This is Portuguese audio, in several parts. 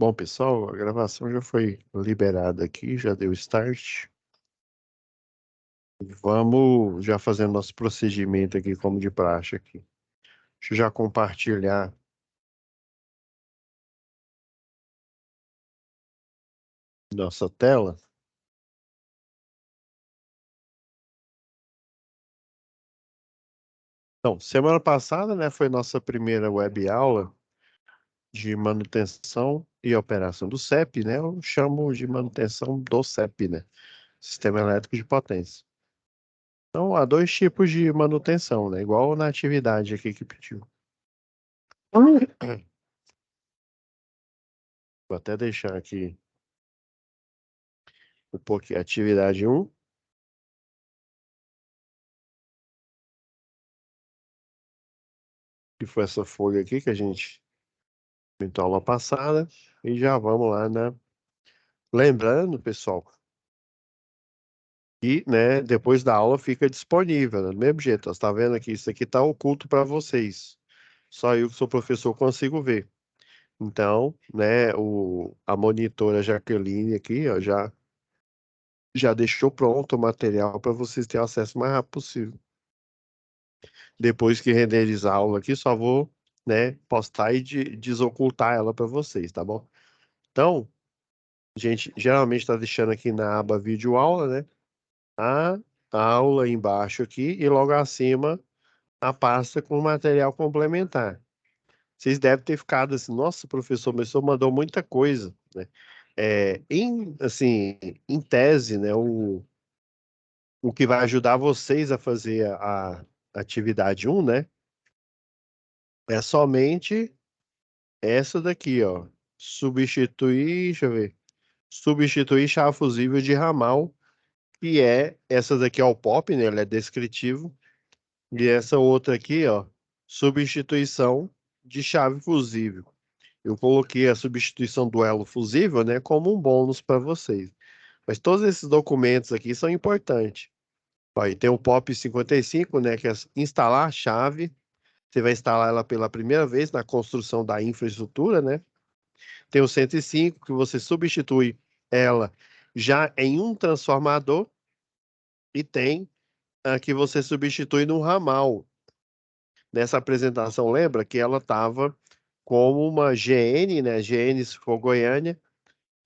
Bom, pessoal, a gravação já foi liberada aqui, já deu start. Vamos já fazendo nosso procedimento aqui, como de praxe aqui. Deixa eu já compartilhar nossa tela. Então, semana passada, né, foi nossa primeira web aula de manutenção e operação do CEP, né? Eu chamo de manutenção do CEP, né? Sistema Elétrico de Potência. Então, há dois tipos de manutenção, né? Igual na atividade aqui que pediu. Vou até deixar aqui um pouquinho, atividade um, que foi essa folha aqui que a gente pintou aula passada, e já vamos lá, né? Lembrando, pessoal, que, né, depois da aula fica disponível, né? Do mesmo jeito, você está vendo aqui, isso aqui está oculto para vocês. Só eu que sou professor consigo ver. Então, né, a monitora Jaqueline aqui, ó, já deixou pronto o material para vocês terem acesso o mais rápido possível. Depois que renderizar a aula aqui, só vou, né, postar e desocultar ela para vocês, tá bom? Então, a gente geralmente está deixando aqui na aba vídeo aula, né? A aula embaixo aqui e logo acima a pasta com material complementar. Vocês devem ter ficado assim, nossa, professor, mas o senhor mandou muita coisa, né? Assim, em tese, né, o que vai ajudar vocês a fazer a atividade um, né, é somente essa daqui, ó. Substituir, deixa eu ver. Substituir chave fusível de ramal, que é essa daqui é o pop, né? Ele é descritivo. E essa outra aqui, ó, substituição de chave fusível. Eu coloquei a substituição do elo fusível, né, como um bônus para vocês. Mas todos esses documentos aqui são importantes. Aí tem o POP 55, né, que é instalar a chave. Você vai instalar ela pela primeira vez na construção da infraestrutura, né? Tem o 105, que você substitui ela já em um transformador. E tem a que você substitui num ramal. Nessa apresentação, lembra que ela estava como uma GN, né? GN se for Goiânia,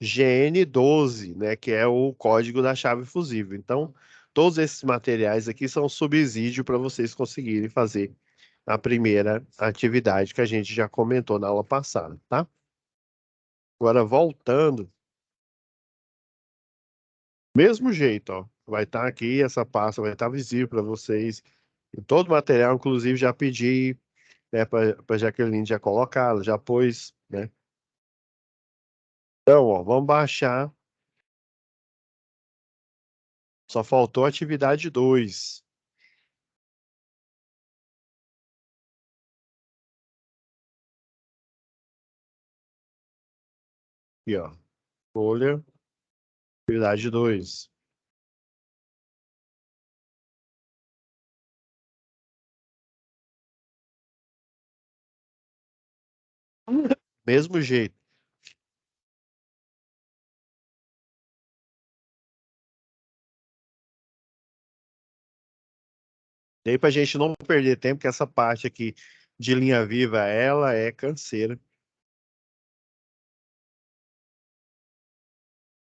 GN12, né? Que é o código da chave fusível. Então, todos esses materiais aqui são subsídio para vocês conseguirem fazer a primeira atividade que a gente já comentou na aula passada, tá? Agora, voltando, mesmo jeito, ó, vai estar aqui, essa pasta vai estar visível para vocês. E todo o material, inclusive, já pedi, né, para Jaqueline já colocá-la, já pôs, né? Então, ó, vamos baixar. Só faltou a atividade 2. Aqui, ó. Folha, atividade 2. Mesmo jeito. E aí, para a gente não perder tempo, que essa parte aqui de linha viva, ela é canseira.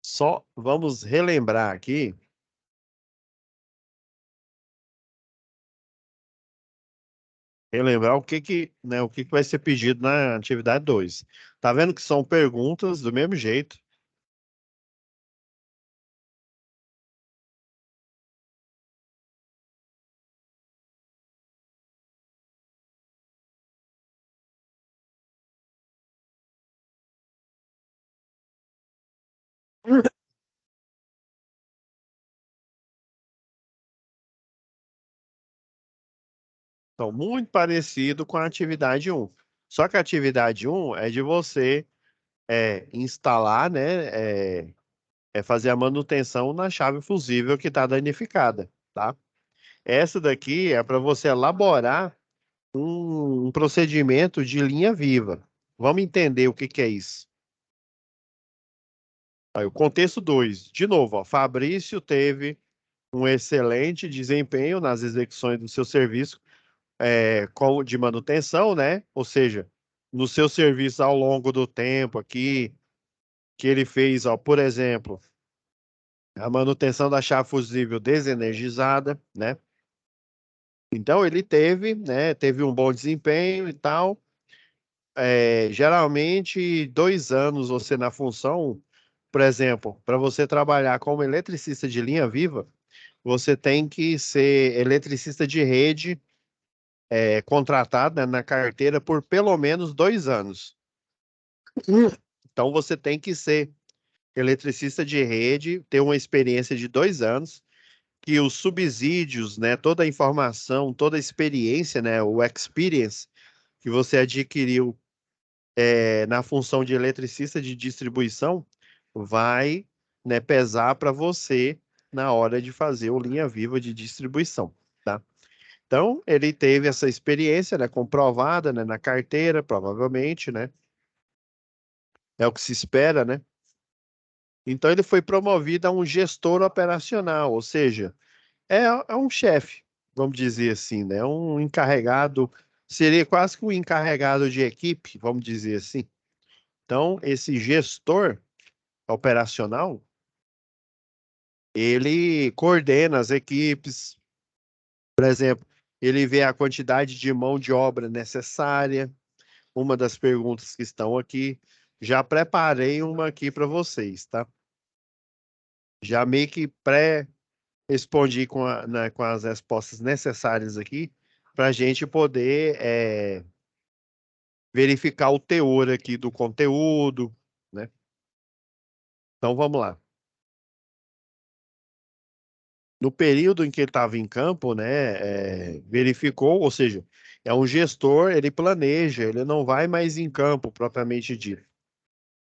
Só vamos relembrar aqui. Relembrar né, o que que vai ser pedido na atividade 2. Tá vendo que são perguntas do mesmo jeito? Então, muito parecido com a atividade um. Só que a atividade um é de você instalar, né, fazer a manutenção na chave fusível que está danificada, tá? Essa daqui é para você elaborar um procedimento de linha viva. Vamos entender o que que é isso. Aí, o contexto 2, de novo, ó, Fabrício teve um excelente desempenho nas execuções do seu serviço de manutenção, né? Ou seja, no seu serviço ao longo do tempo aqui, que ele fez, ó, por exemplo, a manutenção da chave fusível desenergizada, né? Então ele teve, né? Teve um bom desempenho e tal. Geralmente 2 anos você na função, por exemplo, para você trabalhar como eletricista de linha viva, você tem que ser eletricista de rede, contratado, né, na carteira por pelo menos 2 anos. Então você tem que ser eletricista de rede, ter uma experiência de 2 anos, que os subsídios, né, toda a informação, toda a experiência, né, o experience que você adquiriu na função de eletricista de distribuição vai, né, pesar para você na hora de fazer o linha viva de distribuição, tá? Então, ele teve essa experiência, né, comprovada, né, na carteira, provavelmente, né? É o que se espera, né? Então, ele foi promovido a um gestor operacional, ou seja, é um chefe, vamos dizer assim, né? Um encarregado, seria quase que um encarregado de equipe, vamos dizer assim. Então, esse gestor operacional, ele coordena as equipes, por exemplo, ele vê a quantidade de mão de obra necessária. Uma das perguntas que estão aqui, já preparei uma aqui para vocês, tá? Já meio que pré-respondi com as respostas necessárias aqui, para a gente poder verificar o teor aqui do conteúdo, né? Então vamos lá. No período em que ele estava em campo, né, verificou, ou seja, é um gestor, ele planeja, ele não vai mais em campo propriamente dito.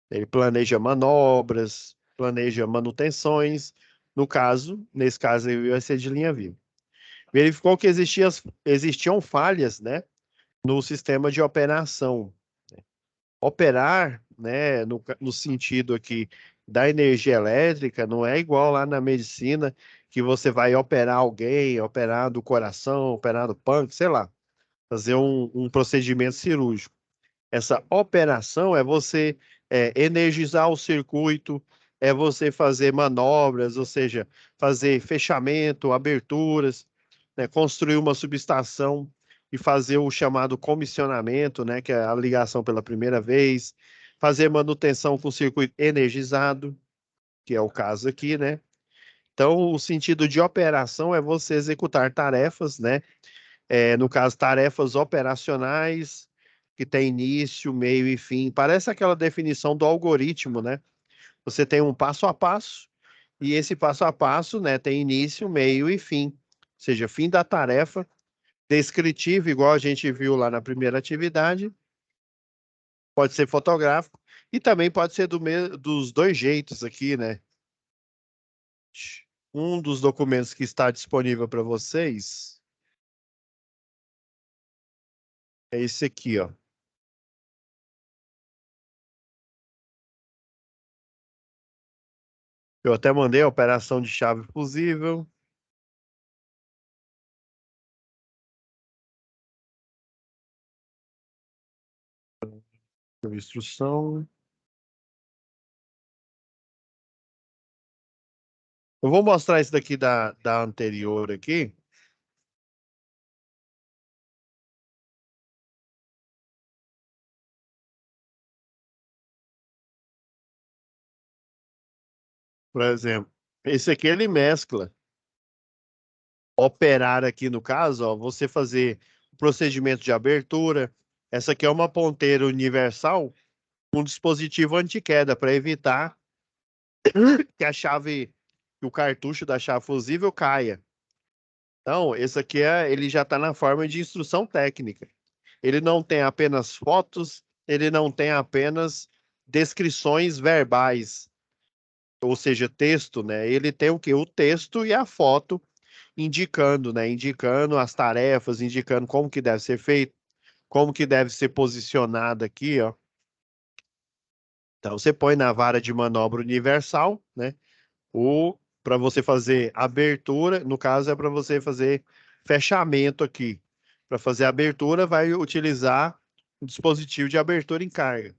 Ele planeja manobras, planeja manutenções. No caso, nesse caso, ele vai ser de linha viva. Verificou que existiam falhas, né, no sistema de operação. Operar, né, no sentido aqui da energia elétrica, não é igual lá na medicina, que você vai operar alguém, operar do coração, operar do pâncreas, sei lá, fazer um procedimento cirúrgico. Essa operação é você energizar o circuito, é você fazer manobras, ou seja, fazer fechamento, aberturas, né, construir uma subestação e fazer o chamado comissionamento, né, que é a ligação pela primeira vez, fazer manutenção com circuito energizado, que é o caso aqui, né? Então, o sentido de operação é você executar tarefas, né? No caso, tarefas operacionais que tem início, meio e fim. Parece aquela definição do algoritmo, né? Você tem um passo a passo, e esse passo a passo, né, tem início, meio e fim. Ou seja, fim da tarefa, descritivo, igual a gente viu lá na primeira atividade, pode ser fotográfico, e também pode ser dos dois jeitos aqui, né? Um dos documentos que está disponível para vocês é esse aqui, ó. Eu até mandei a operação de chave fusível. Instrução. Eu vou mostrar isso daqui da anterior aqui. Por exemplo, esse aqui ele mescla. Operar aqui no caso, ó, você fazer o procedimento de abertura. Essa aqui é uma ponteira universal, um dispositivo anti-queda para evitar que a chave, que o cartucho da chave fusível caia. Então, esse aqui ele já está na forma de instrução técnica. Ele não tem apenas fotos, ele não tem apenas descrições verbais, ou seja, texto, né? Ele tem o quê? O texto e a foto indicando, né? Indicando as tarefas, indicando como que deve ser feito, como que deve ser posicionado aqui, ó. Então, você põe na vara de manobra universal, né? Ou para você fazer abertura, no caso é para você fazer fechamento aqui. Para fazer abertura, vai utilizar um dispositivo de abertura em carga.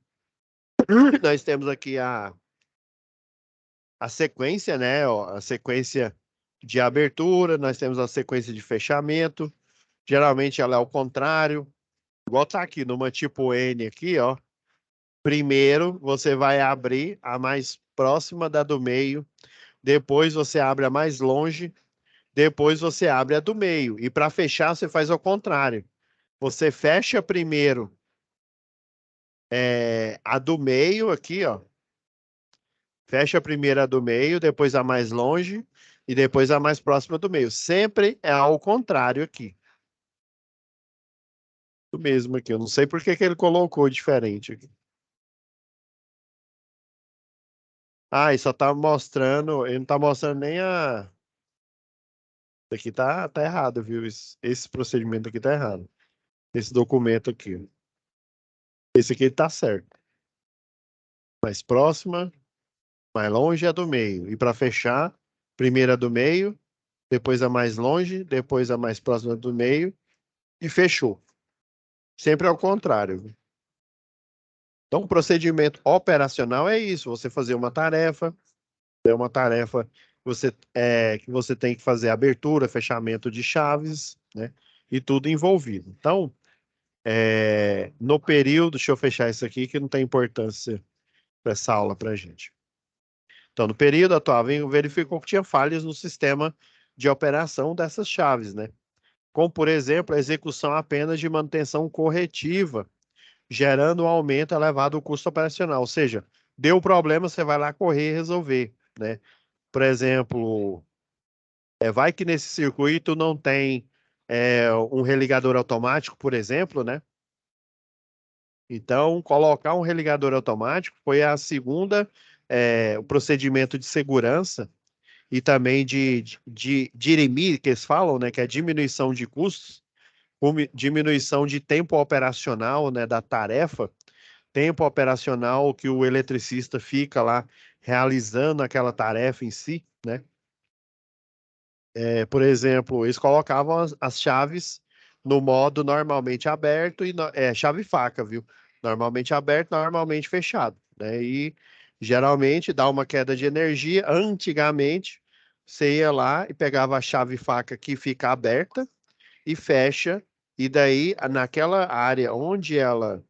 Nós temos aqui a sequência, né? Ó, a sequência de abertura, nós temos a sequência de fechamento. Geralmente ela é ao contrário. Igual tá aqui numa tipo N aqui, ó. Primeiro você vai abrir a mais próxima da do meio, depois você abre a mais longe, depois você abre a do meio. E para fechar você faz ao contrário. Você fecha primeiro a do meio aqui, ó. Fecha primeiro a do meio, depois a mais longe e depois a mais próxima do meio. Sempre é ao contrário aqui. O mesmo aqui. Eu não sei por que que ele colocou diferente aqui. Ah, e só tá mostrando, ele não tá mostrando nem a. Isso aqui tá errado, viu? Esse procedimento aqui tá errado. Esse documento aqui. Esse aqui tá certo. Mais próxima, mais longe é a do meio. E para fechar, primeiro a do meio, depois a mais longe, depois a mais próxima do meio e fechou. Sempre ao contrário, viu? Então, o procedimento operacional é isso: você fazer uma tarefa, é uma tarefa que você tem que fazer abertura, fechamento de chaves, né? E tudo envolvido. Então, no período, deixa eu fechar isso aqui que não tem importância para essa aula para a gente. Então, no período atual, verificou que tinha falhas no sistema de operação dessas chaves, né? Como, por exemplo, a execução apenas de manutenção corretiva, gerando um aumento elevado do custo operacional. Ou seja, deu problema, você vai lá correr e resolver, né? Por exemplo, vai que nesse circuito não tem um religador automático, por exemplo, né? Então, colocar um religador automático foi a segunda, o procedimento de segurança e também de dirimir, que eles falam, né? Que é a diminuição de custos, diminuição de tempo operacional, né? Da tarefa, tempo operacional que o eletricista fica lá realizando aquela tarefa em si, né? Por exemplo, eles colocavam as chaves no modo normalmente aberto e chave faca, viu? Normalmente aberto, normalmente fechado, né? E geralmente dá uma queda de energia. Antigamente, você ia lá e pegava a chave faca que fica aberta e fecha, e daí naquela área onde ela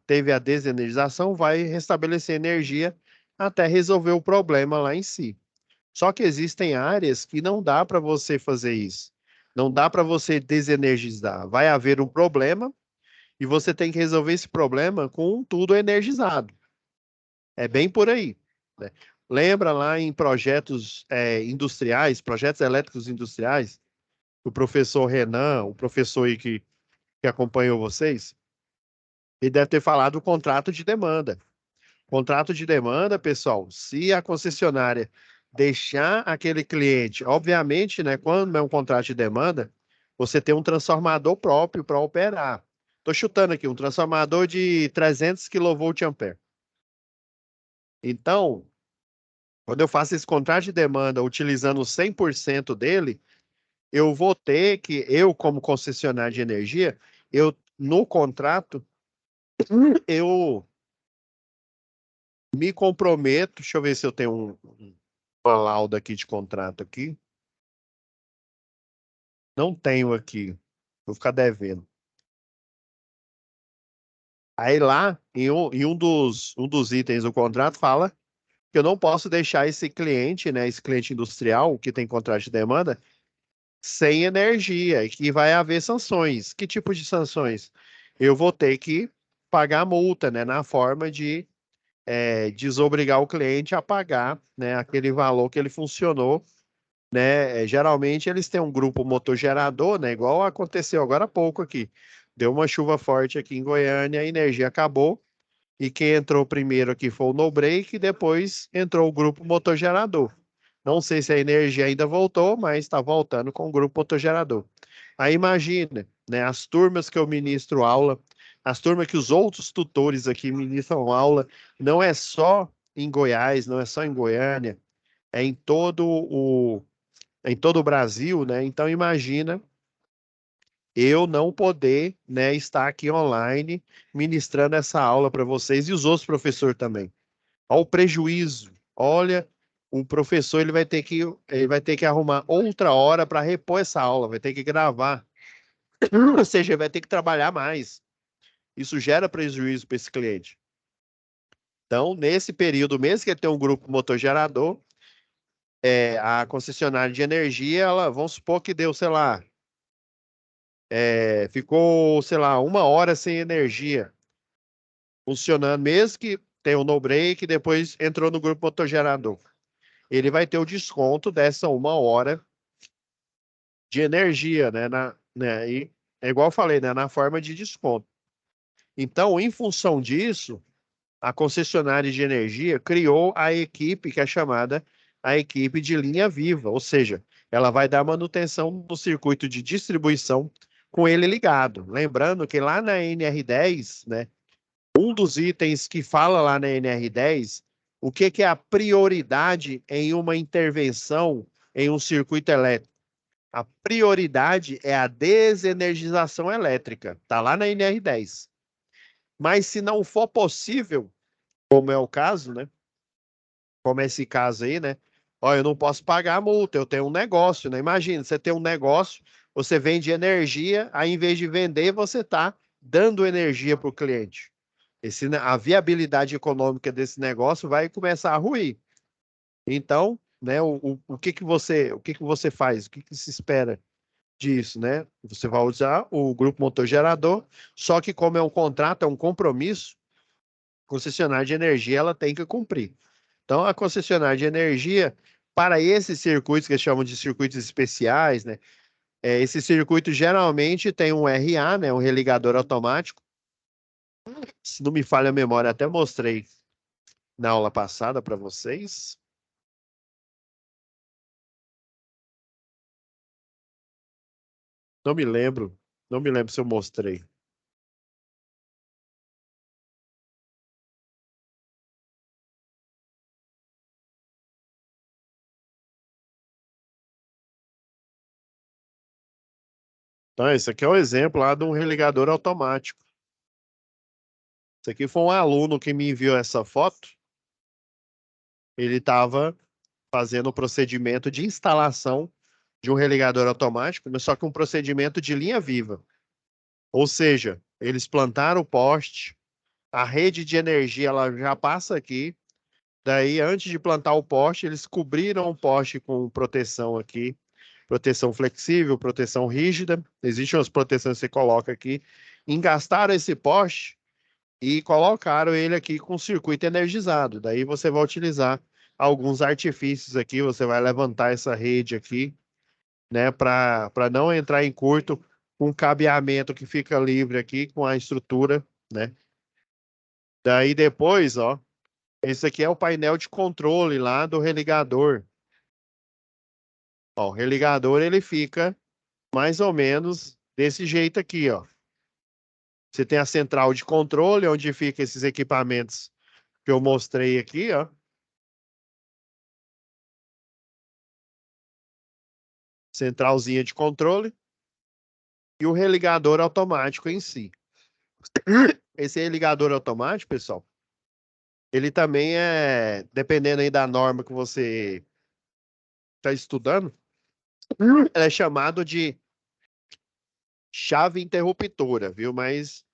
teve a desenergização, vai restabelecer energia até resolver o problema lá em si. Só que existem áreas que não dá para você fazer isso. Não dá para você desenergizar. Vai haver um problema e você tem que resolver esse problema com tudo energizado. É bem por aí, né? Lembra lá em projetos industriais, projetos elétricos industriais, o professor Renan, o professor aí que acompanhou vocês, ele deve ter falado do contrato de demanda. Contrato de demanda, pessoal, se a concessionária deixar aquele cliente, obviamente, né, quando é um contrato de demanda, você tem um transformador próprio para operar. Estou chutando aqui, um transformador de 300 kVA. Então, quando eu faço esse contrato de demanda utilizando 100% dele, eu vou ter que, eu como concessionário de energia, no contrato, eu me comprometo, deixa eu ver se eu tenho uma lauda aqui de contrato aqui. Não tenho aqui. Vou ficar devendo. Aí lá, em um dos itens do contrato, fala que eu não posso deixar esse cliente, né, esse cliente industrial que tem contrato de demanda, sem energia e que vai haver sanções. Que tipo de sanções? Eu vou ter que pagar multa, né, na forma de desobrigar o cliente a pagar, né, aquele valor que ele funcionou, né? Geralmente eles têm um grupo motogerador, né? Igual aconteceu agora há pouco aqui. Deu uma chuva forte aqui em Goiânia, a energia acabou e quem entrou primeiro aqui foi o No Break e depois entrou o grupo motogerador. Não sei se a energia ainda voltou, mas está voltando com o grupo motogerador. Aí imagina, né? As turmas que eu ministro aula as turmas que os outros tutores aqui ministram aula, não é só em Goiás, não é só em Goiânia, é em todo o Brasil, né? Então imagina eu não poder, né, estar aqui online ministrando essa aula para vocês e os outros professores também. Olha o prejuízo. Olha, o professor ele vai ter que arrumar outra hora para repor essa aula, vai ter que gravar. Ou seja, vai ter que trabalhar mais. Isso gera prejuízo para esse cliente. Então, nesse período, mesmo que ele tenha um grupo motor gerador, a concessionária de energia, ela, vamos supor que deu, sei lá, ficou, sei lá, 1 hora sem energia funcionando, mesmo que tenha um no-break, depois entrou no grupo motor gerador. Ele vai ter o desconto dessa 1 hora de energia, né? E é igual eu falei, né? Na forma de desconto. Então, em função disso, a concessionária de energia criou a equipe que é chamada a equipe de linha viva, ou seja, ela vai dar manutenção no circuito de distribuição com ele ligado. Lembrando que lá na NR10, né, um dos itens que fala lá na NR10, o que que é a prioridade em uma intervenção em um circuito elétrico? A prioridade é a desenergização elétrica, tá lá na NR10. Mas se não for possível, como é o caso, né? Como é esse caso aí, né? Ó, eu não posso pagar a multa, eu tenho um negócio, né? Imagina, você tem um negócio, você vende energia, aí em vez de vender, você está dando energia para o cliente. A viabilidade econômica desse negócio vai começar a ruir. Então, né, o que que você faz? O que que se espera disso, né? Você vai usar o grupo motor gerador, só que como é um contrato, é um compromisso, a concessionária de energia ela tem que cumprir. Então, a concessionária de energia, para esses circuitos que eles chamam de circuitos especiais, né? Esse circuito geralmente tem um RA, né? Um religador automático. Se não me falha a memória, até mostrei na aula passada para vocês. Não me lembro, não me lembro se eu mostrei. Então, esse aqui é o exemplo lá de um religador automático. Esse aqui foi um aluno que me enviou essa foto. Ele estava fazendo o procedimento de instalação de um religador automático, mas só que um procedimento de linha viva. Ou seja, eles plantaram o poste, a rede de energia ela já passa aqui. Daí, antes de plantar o poste, eles cobriram o poste com proteção aqui, proteção flexível, proteção rígida. Existem umas proteções que você coloca aqui. Engastaram esse poste e colocaram ele aqui com circuito energizado. Daí você vai utilizar alguns artifícios aqui, você vai levantar essa rede aqui, né, para não entrar em curto com o cabeamento que fica livre aqui com a estrutura, né? Daí depois, ó, esse aqui é o painel de controle lá do religador. Ó, o religador ele fica mais ou menos desse jeito aqui, ó. Você tem a central de controle, onde fica esses equipamentos que eu mostrei aqui, ó. Centralzinha de controle e o religador automático em si. Esse religador automático, pessoal, ele também dependendo aí da norma que você está estudando, ele é chamado de chave interruptora, viu? Mas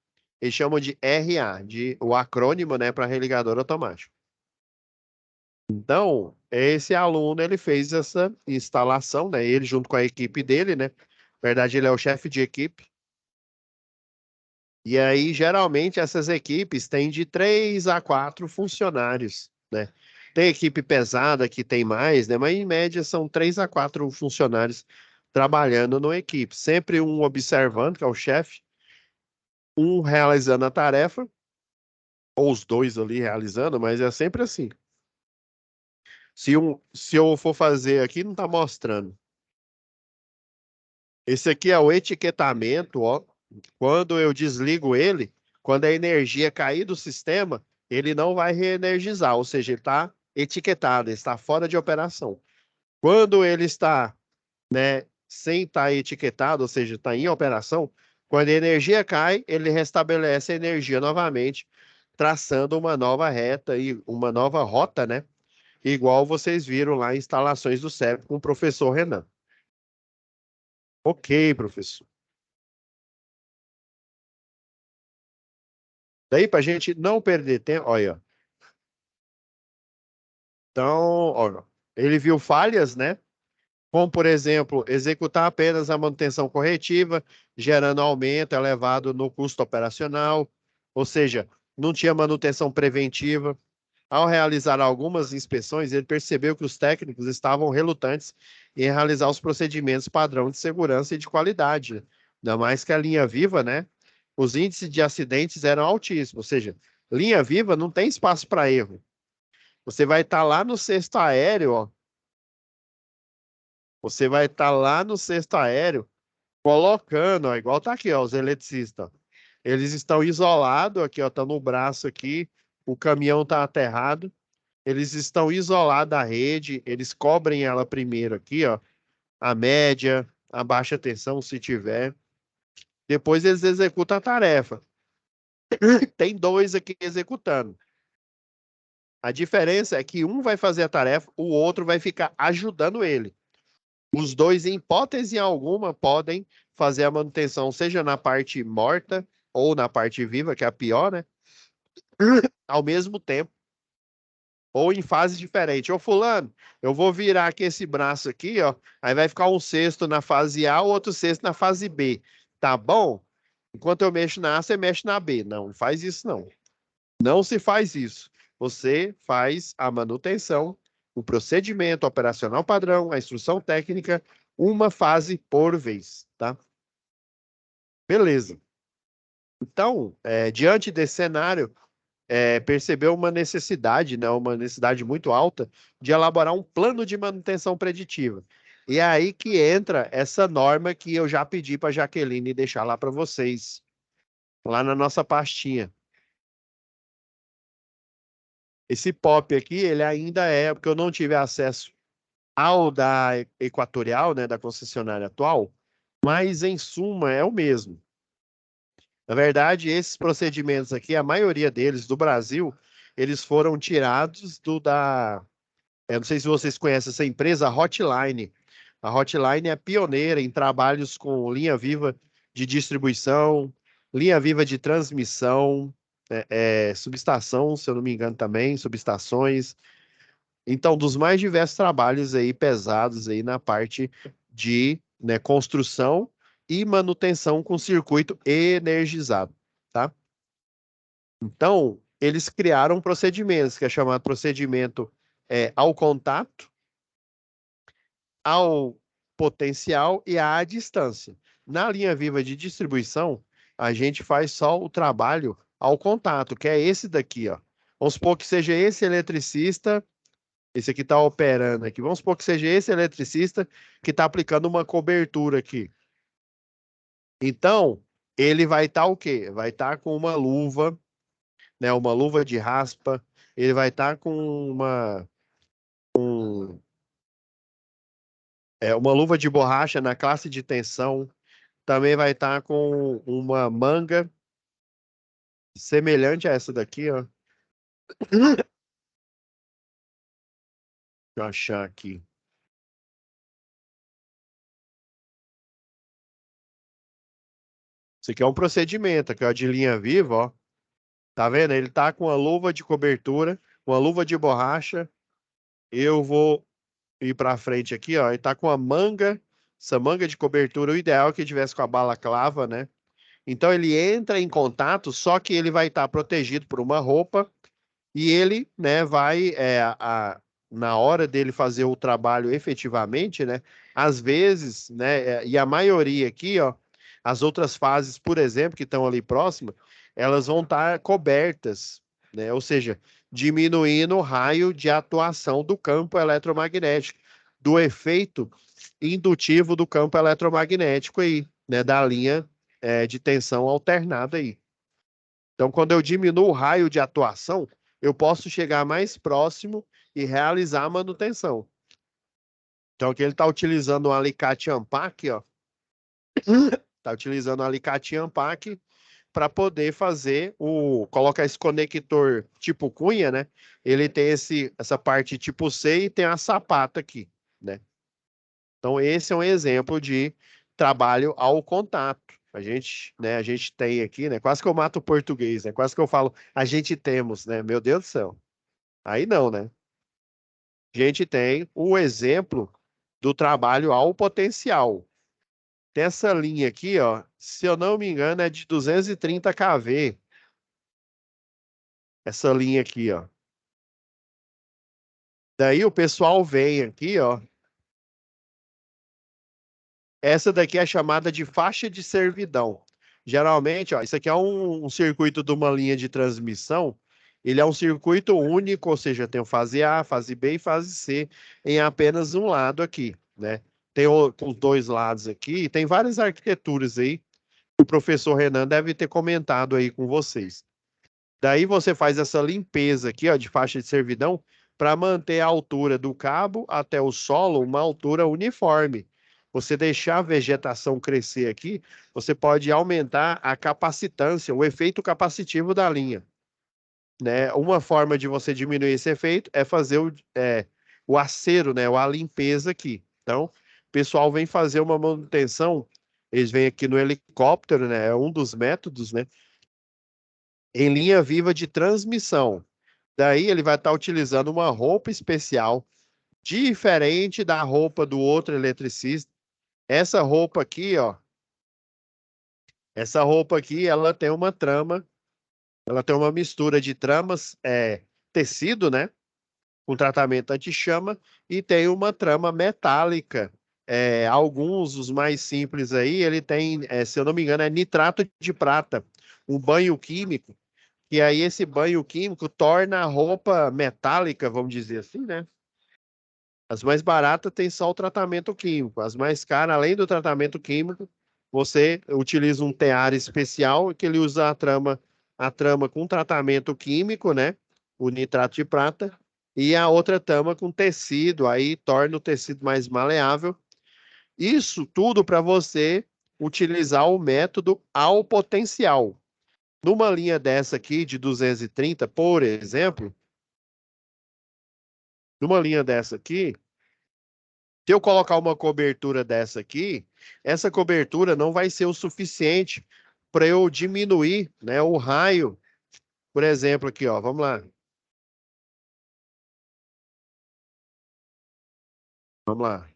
eles chamam de RA, o acrônimo, né, para religador automático. Então, esse aluno, ele fez essa instalação, né? Ele junto com a equipe dele, né? Na verdade, ele é o chefe de equipe. E aí, geralmente, essas equipes têm de 3 a 4 funcionários, né? Tem equipe pesada que tem mais, né? Mas em média são 3 a 4 funcionários trabalhando numa equipe. Sempre um observando, que é o chefe, um realizando a tarefa, ou os dois ali realizando, mas é sempre assim. Se eu for fazer aqui, não está mostrando. Esse aqui é o etiquetamento, ó. Quando eu desligo ele, Quando a energia cair do sistema, ele não vai reenergizar, ou seja, ele está etiquetado, ele está fora de operação. Quando ele está, né, sem estar etiquetado, ou seja, está em operação, quando a energia cai, ele restabelece a energia novamente, traçando uma nova reta e uma nova rota, né? Igual vocês viram lá em instalações do CEP com o professor Renan. Ok, professor. Daí, para a gente não perder tempo, olha. Então, olha, ele viu falhas, né? Como, por exemplo, executar apenas a manutenção corretiva, gerando aumento elevado no custo operacional, ou seja, não tinha manutenção preventiva. Ao realizar algumas inspeções, ele percebeu que os técnicos estavam relutantes em realizar os procedimentos padrão de segurança e de qualidade. Ainda mais que a linha viva, né? Os índices de acidentes eram altíssimos, ou seja, linha viva não tem espaço para erro. Você vai estar lá no cesto aéreo, ó, você vai estar lá no cesto aéreo colocando, ó, igual tá aqui, ó, os eletricistas. Eles estão isolados aqui, ó, tá no braço aqui, o caminhão tá aterrado. Eles estão isolados da rede, eles cobrem ela primeiro aqui, ó, a média, a baixa tensão, se tiver. Depois eles executam a tarefa. Tem dois aqui executando. A diferença é que um vai fazer a tarefa, o outro vai ficar ajudando ele. Os dois, em hipótese alguma, podem fazer a manutenção, seja na parte morta ou na parte viva, que é a pior, né? Ao mesmo tempo, ou em fases diferentes. Ô, fulano, eu vou virar aqui esse braço aqui, ó. Aí vai ficar um cesto na fase A, o outro cesto na fase B. Tá bom? Enquanto eu mexo na A, você mexe na B. Não faz isso, não. Não se faz isso. Você faz a manutenção, o procedimento operacional padrão, a instrução técnica, uma fase por vez, tá? Beleza. Então, diante desse cenário, percebeu uma necessidade, né, uma necessidade muito alta de elaborar um plano de manutenção preditiva. E é aí que entra essa norma que eu já pedi para a Jaqueline deixar lá para vocês, lá na nossa pastinha. Esse POP aqui, ele ainda porque eu não tive acesso ao da Equatorial, né, da concessionária atual, mas em suma é o mesmo. Na verdade, esses procedimentos aqui, a maioria deles do Brasil, eles foram tirados eu não sei se vocês conhecem essa empresa, a Hotline. A Hotline é pioneira em trabalhos com linha viva de distribuição, linha viva de transmissão, subestação, se eu não me engano também, subestações. Então, dos mais diversos trabalhos aí pesados aí na parte de, né, construção e manutenção com circuito energizado, tá? Então, eles criaram procedimentos, que é chamado procedimento ao contato, ao potencial e à distância. Na linha viva de distribuição, a gente faz só o trabalho ao contato, que é esse daqui, ó. Vamos supor que seja esse eletricista, esse aqui está operando aqui. Vamos supor que seja esse eletricista que está aplicando uma cobertura aqui. Então, ele vai estar o quê? Vai estar com uma luva, né? Uma luva de raspa. Ele vai estar com uma luva de borracha na classe de tensão. Também vai estar com uma manga semelhante a essa daqui, ó. Deixa eu achar aqui. Isso aqui é um procedimento, aqui, ó, de linha viva, ó. Tá vendo? Ele tá com uma luva de cobertura, uma luva de borracha. Eu vou ir para frente aqui, ó. Ele tá com a manga, essa manga de cobertura. O ideal é que tivesse com a balaclava, né? Então ele entra em contato, só que ele vai estar protegido por uma roupa e ele, né, vai na hora dele fazer o trabalho efetivamente, né? Às vezes, né, e a maioria aqui, ó, as outras fases, por exemplo, que estão ali próximas, elas vão estar cobertas, né? Ou seja, diminuindo o raio de atuação do campo eletromagnético, do efeito indutivo do campo eletromagnético aí, né? Da linha de tensão alternada aí. Então, quando eu diminuo o raio de atuação, eu posso chegar mais próximo e realizar a manutenção. Então, aqui ele está utilizando um alicate Ampac, ó. Está utilizando um alicate Ampac para poder fazer colocar esse conector tipo cunha, né? Ele tem essa parte tipo C e tem a sapata aqui, né? Então esse é um exemplo de trabalho ao contato. A gente tem aqui, né? Quase que eu mato o português, né? Quase que eu falo, a gente temos, né? Meu Deus do céu. Aí não, né? A gente tem o exemplo do trabalho ao potencial. Tem essa linha aqui, ó, se eu não me engano, é de 230 kV. Essa linha aqui, ó. Daí o pessoal vem aqui, ó. Essa daqui é chamada de faixa de servidão. Geralmente, ó, isso aqui é um circuito de uma linha de transmissão. Ele é um circuito único, ou seja, tem o fase A, fase B e fase C em apenas um lado aqui, né? Tem os dois lados aqui, tem várias arquiteturas aí que o professor Renan deve ter comentado aí com vocês. Daí você faz essa limpeza aqui, ó, de faixa de servidão para manter a altura do cabo até o solo uma altura uniforme. Você deixar a vegetação crescer aqui, você pode aumentar a capacitância, o efeito capacitivo da linha, né? Uma forma de você diminuir esse efeito é fazer o acero, né? A limpeza aqui. Então, o pessoal vem fazer uma manutenção, eles vêm aqui no helicóptero, né? É um dos métodos, né? Em linha viva de transmissão. Daí ele vai estar utilizando uma roupa especial, diferente da roupa do outro eletricista. Essa roupa aqui, ó, essa roupa aqui, ela tem uma trama, ela tem uma mistura de tramas, tecido, né, com tratamento anti-chama, e tem uma trama metálica. Alguns, os mais simples aí, ele tem, se eu não me engano, é nitrato de prata, um banho químico. E aí esse banho químico torna a roupa metálica, vamos dizer assim, né? As mais baratas têm só o tratamento químico. As mais caras, além do tratamento químico, você utiliza um tear especial que ele usa a trama com tratamento químico, né? O nitrato de prata, e a outra trama com tecido, aí torna o tecido mais maleável. Isso tudo para você utilizar o método ao potencial. Numa linha dessa aqui de 230, por exemplo, numa linha dessa aqui, se eu colocar uma cobertura dessa aqui, essa cobertura não vai ser o suficiente para eu diminuir, né, o raio. Por exemplo, aqui, ó, vamos lá. Vamos lá.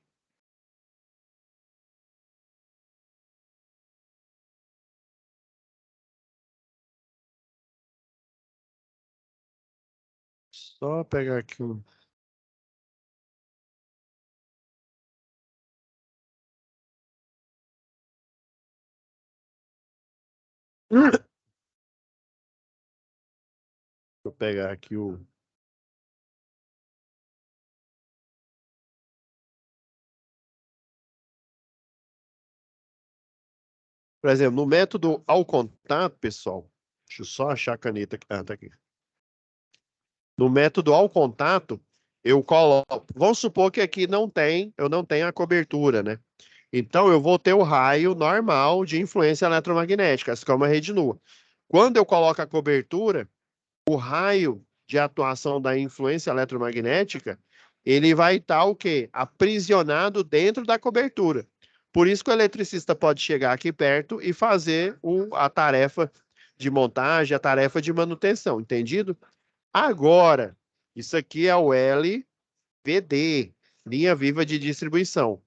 Só pegar aqui um. Deixa eu pegar aqui o. Por exemplo, no método ao contato, pessoal. Deixa eu só achar a caneta aqui. Ah, tá aqui. No método ao contato, eu coloco. Vamos supor que aqui eu não tenho a cobertura, né? Então eu vou ter o raio normal de influência eletromagnética, essa que é uma rede nua. Quando eu coloco a cobertura, o raio de atuação da influência eletromagnética, ele vai estar o quê? Aprisionado dentro da cobertura. Por isso que o eletricista pode chegar aqui perto e fazer a tarefa de montagem, a tarefa de manutenção, entendido? Agora, isso aqui é o LVD, linha viva de distribuição.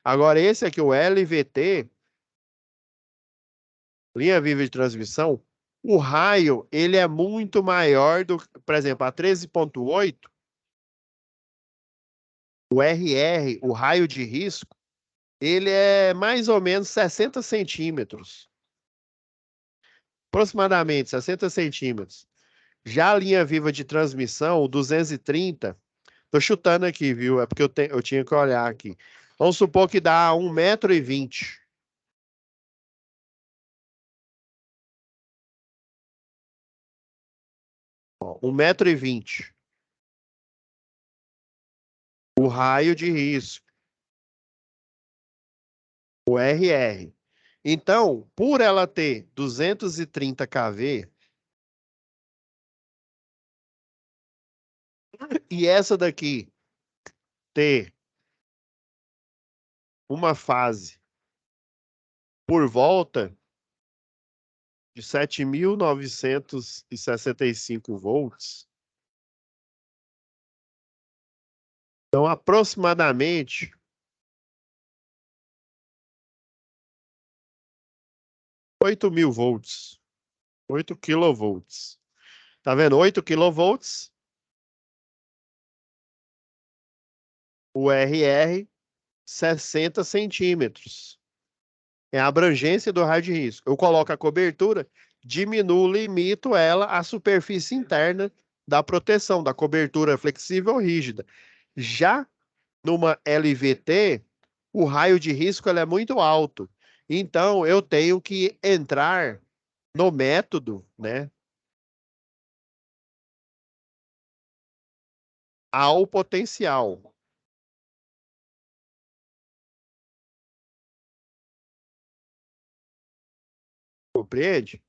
Agora, esse aqui, o LVT, linha viva de transmissão, o raio, ele é muito maior do, por exemplo, a 13.8, o RR, o raio de risco, ele é mais ou menos 60 centímetros, aproximadamente 60 centímetros. Já a linha viva de transmissão, o 230, tô chutando aqui, viu? É porque eu tinha que olhar aqui. Vamos supor que dá 1,20 m. ó, 1,20 m. O raio de risco, o RR. Então, por ela ter 230 kV, e essa daqui ter uma fase por volta de 7.965 volts, então aproximadamente 8.000 volts, 8 kV. Tá vendo? 8 kV, o RR 60 centímetros. É a abrangência do raio de risco. Eu coloco a cobertura, diminuo, limito ela à superfície interna da proteção, da cobertura flexível ou rígida. Já numa LVT, o raio de risco ela é muito alto. Então, eu tenho que entrar no método, né, ao potencial. Compreende?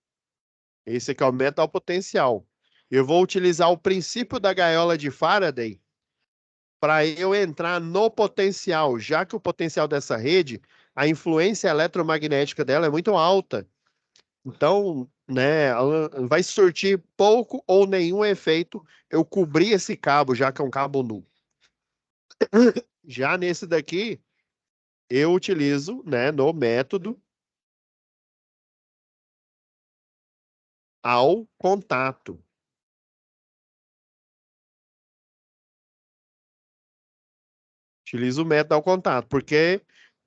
Esse aqui aumenta o potencial. Eu vou utilizar o princípio da gaiola de Faraday para eu entrar no potencial, já que o potencial dessa rede, a influência eletromagnética dela é muito alta. Então, né, ela vai surtir pouco ou nenhum efeito eu cobrir esse cabo, já que é um cabo nu. Já nesse daqui, eu utilizo, né, no método ao contato. Utilizo o método ao contato, porque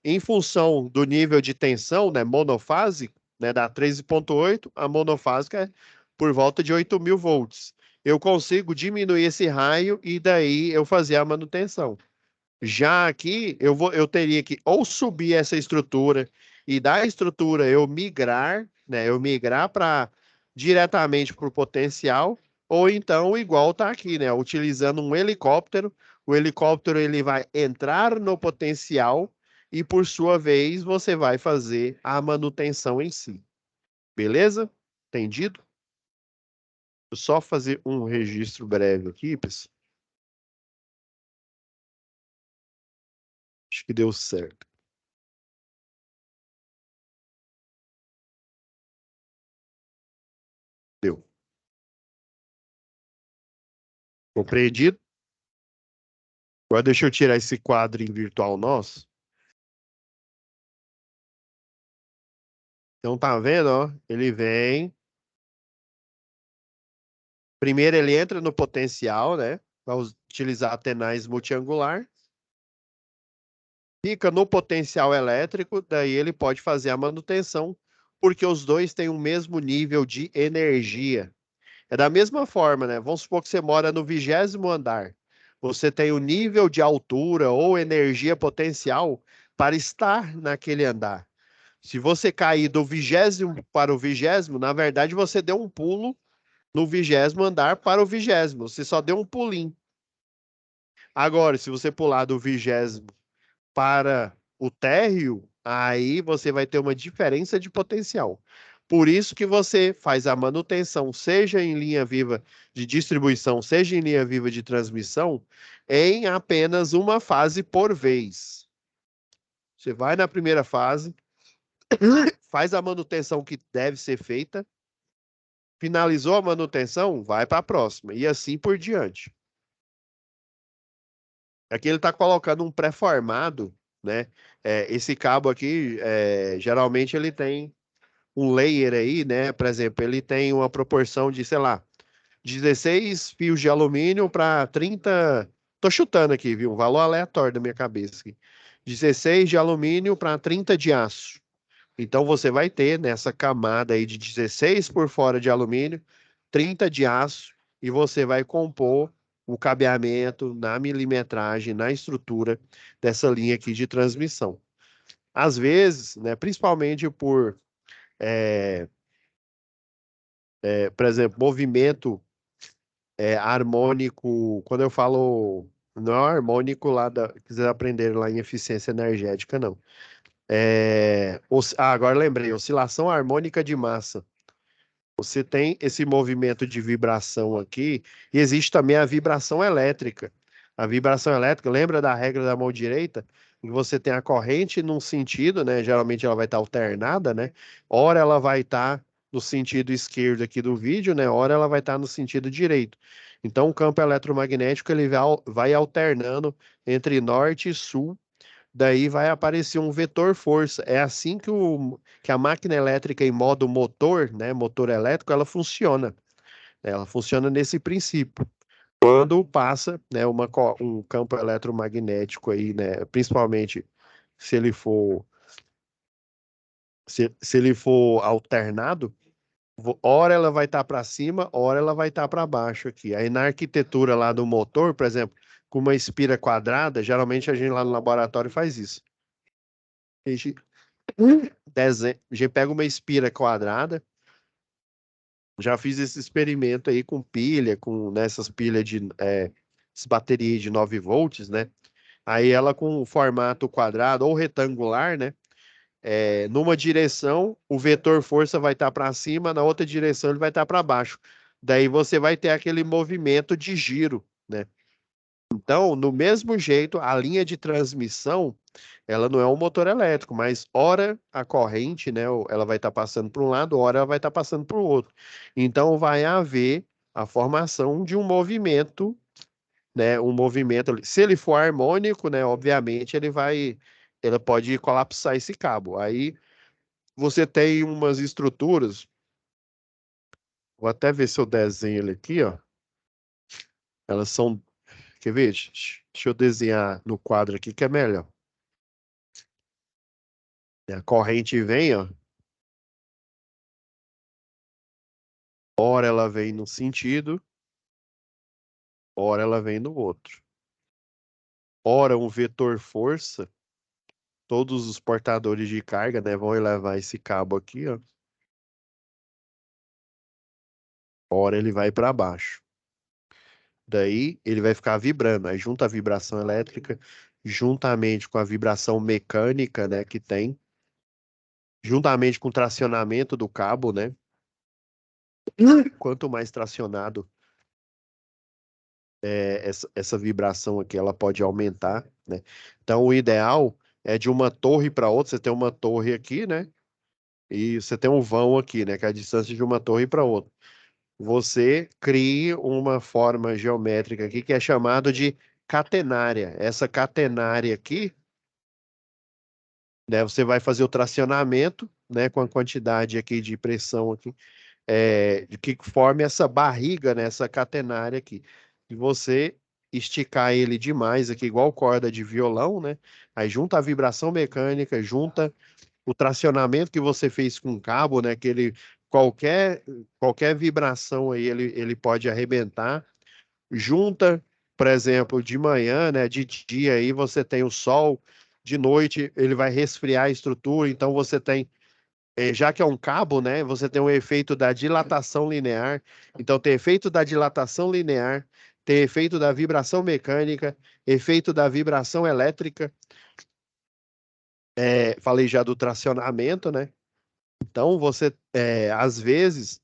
em função do nível de tensão, né, monofásico, né, da 13,8, a monofásica é por volta de 8.000 volts. Eu consigo diminuir esse raio e daí eu fazer a manutenção. Já aqui, eu teria que ou subir essa estrutura e da estrutura eu migrar, né? Eu migrar para diretamente para o potencial, ou então, igual tá aqui, né? Utilizando um helicóptero, o helicóptero ele vai entrar no potencial e, por sua vez, você vai fazer a manutenção em si. Beleza? Entendido? Vou só fazer um registro breve aqui, pessoal. Acho que deu certo. Deu. Compreendido? Agora deixa eu tirar esse quadro em virtual nosso. Então tá vendo, ó? Ele vem. Primeiro ele entra no potencial, né? Vai utilizar a tenaz multiangular. Fica no potencial elétrico, daí ele pode fazer a manutenção, porque os dois têm o mesmo nível de energia. É da mesma forma, né? Vamos supor que você mora no 20º andar. Você tem o nível de altura ou energia potencial para estar naquele andar. Se você cair do 20º para o 20º, na verdade você deu um pulo no 20º andar para o 20º. Você só deu um pulinho. Agora, se você pular do 20º para o térreo, aí você vai ter uma diferença de potencial. Por isso que você faz a manutenção, seja em linha viva de distribuição, seja em linha viva de transmissão, em apenas uma fase por vez. Você vai na primeira fase, faz a manutenção que deve ser feita, finalizou a manutenção, vai para a próxima, e assim por diante. Aqui ele está colocando um pré-formado, né? Esse cabo aqui, geralmente ele tem um layer aí, né? Por exemplo, ele tem uma proporção de, sei lá, 16 fios de alumínio para 30. Tô chutando aqui, viu? Um valor aleatório da minha cabeça aqui. 16 de alumínio para 30 de aço. Então você vai ter nessa camada aí de 16 por fora de alumínio, 30 de aço, e você vai compor o cabeamento na milimetragem, na estrutura dessa linha aqui de transmissão. Às vezes, né, principalmente é, por exemplo, movimento harmônico, quando eu falo, não é harmônico lá que vocês aprenderam lá em eficiência energética, não. Agora lembrei, oscilação harmônica de massa. Você tem esse movimento de vibração aqui, e existe também a vibração elétrica. A vibração elétrica, lembra da regra da mão direita? Em que você tem a corrente num sentido, né? Geralmente ela vai estar alternada, né? Ora ela vai estar no sentido esquerdo aqui do vídeo, né? Ora ela vai estar no sentido direito. Então o campo eletromagnético ele vai alternando entre norte e sul, daí vai aparecer um vetor força. É assim que a máquina elétrica em modo motor, né, motor elétrico, ela funciona. Ela funciona nesse princípio. Quando passa, né, um campo eletromagnético aí, né, principalmente se ele for se ele for alternado, ora ela vai estar para cima, ora ela vai estar para baixo aqui. Aí na arquitetura lá do motor, por exemplo, com uma espira quadrada, geralmente a gente lá no laboratório faz isso. A gente a gente pega uma espira quadrada. Já fiz esse experimento aí com pilha, com nessas pilhas essas baterias de 9 volts, né? Aí ela com o formato quadrado ou retangular, né? Numa direção, o vetor força vai estar para cima, na outra direção ele vai estar para baixo. Daí você vai ter aquele movimento de giro, né? Então, no mesmo jeito, a linha de transmissão ela não é um motor elétrico, mas ora a corrente, né, ela vai estar passando para um lado, ora ela vai estar passando para o outro. Então vai haver a formação de um movimento, né, um movimento. Se ele for harmônico, né, obviamente ela pode colapsar esse cabo. Aí você tem umas estruturas, vou até ver se eu desenho ele aqui, ó. Elas são, quer ver? Deixa eu desenhar no quadro aqui que é melhor. A corrente vem, ó. Ora ela vem num sentido, ora ela vem no outro. Ora um vetor força, todos os portadores de carga, né, vão levar esse cabo aqui, ó. Ora ele vai para baixo. Daí ele vai ficar vibrando. Aí junta a vibração elétrica, juntamente com a vibração mecânica, né, que tem, juntamente com o tracionamento do cabo, né? Quanto mais tracionado essa vibração aqui, ela pode aumentar, né? Então o ideal é de uma torre para outra. Você tem uma torre aqui, né? E você tem um vão aqui, né? Que é a distância de uma torre para outra. Você cria uma forma geométrica aqui que é chamada de catenária. Essa catenária aqui, né? Você vai fazer o tracionamento, né? Com a quantidade aqui de pressão aqui, de que forme essa barriga, né? Essa catenária aqui. E você esticar ele demais aqui, igual corda de violão, né? Aí junta a vibração mecânica, junta o tracionamento que você fez com o cabo, né? Que ele qualquer qualquer vibração aí ele pode arrebentar. Junta, por exemplo, de manhã, né? De dia aí você tem o sol, de noite ele vai resfriar a estrutura, então você tem já que é um cabo, né? Você tem o efeito da dilatação linear. Então tem efeito da dilatação linear, tem efeito da vibração mecânica, efeito da vibração elétrica. Falei já do tracionamento, né? Então, às vezes,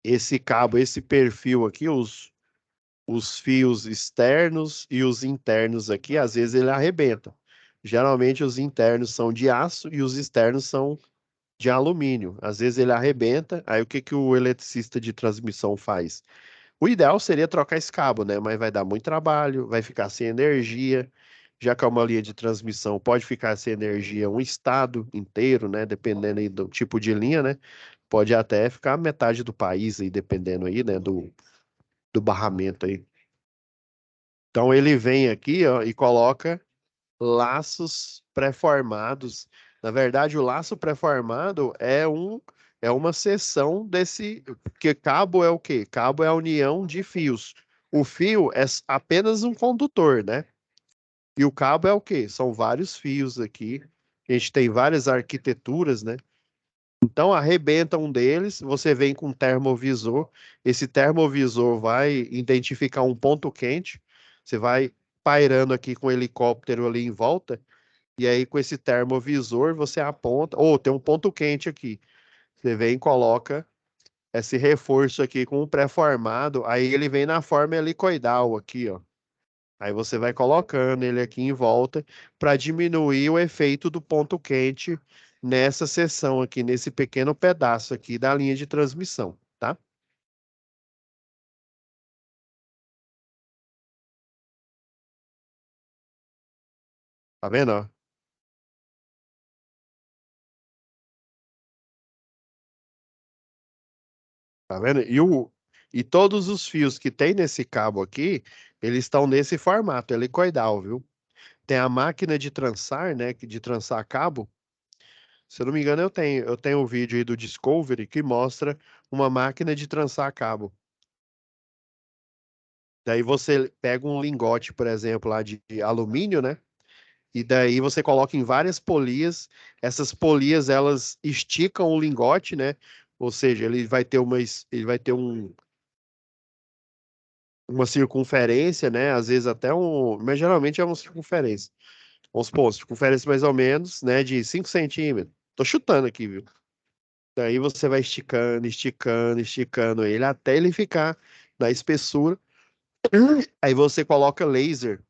esse cabo, esse perfil aqui, os fios externos e os internos aqui, às vezes ele arrebenta. Geralmente os internos são de aço e os externos são de alumínio. Às vezes ele arrebenta, aí o que que o eletricista de transmissão faz? O ideal seria trocar esse cabo, né? Mas vai dar muito trabalho, vai ficar sem energia. Já que é uma linha de transmissão, pode ficar sem energia um estado inteiro, né? Dependendo aí do tipo de linha, né? Pode até ficar metade do país aí, dependendo aí, né? Do barramento aí. Então ele vem aqui, ó, e coloca laços pré-formados. Na verdade, o laço pré-formado é uma seção desse, que cabo é o quê? Cabo é a união de fios. O fio é apenas um condutor, né? E o cabo é o quê? São vários fios aqui. A gente tem várias arquiteturas, né? Então, arrebenta um deles, você vem com um termovisor. Esse termovisor vai identificar um ponto quente. Você vai pairando aqui com o helicóptero ali em volta. E aí, com esse termovisor, você aponta. Ou tem um ponto quente aqui. Você vem e coloca esse reforço aqui com o pré-formado. Aí ele vem na forma helicoidal aqui, ó. Aí você vai colocando ele aqui em volta para diminuir o efeito do ponto quente nessa seção aqui, nesse pequeno pedaço aqui da linha de transmissão, tá? Tá vendo, ó? Tá vendo? E todos os fios que tem nesse cabo aqui, eles estão nesse formato helicoidal, viu? Tem a máquina de trançar, né, de trançar cabo. Se eu não me engano, eu tenho um vídeo aí do Discovery que mostra uma máquina de trançar cabo. Daí você pega um lingote, por exemplo, lá de alumínio, né? E daí você coloca em várias polias. Essas polias, elas esticam o lingote, né? Ou seja, ele vai ter uma circunferência, né? Às vezes até mas geralmente é uma circunferência. Vamos supor, circunferência mais ou menos, né? De 5 centímetros. Tô chutando aqui, viu? Daí você vai esticando, esticando, esticando ele até ele ficar na espessura. Aí você coloca laser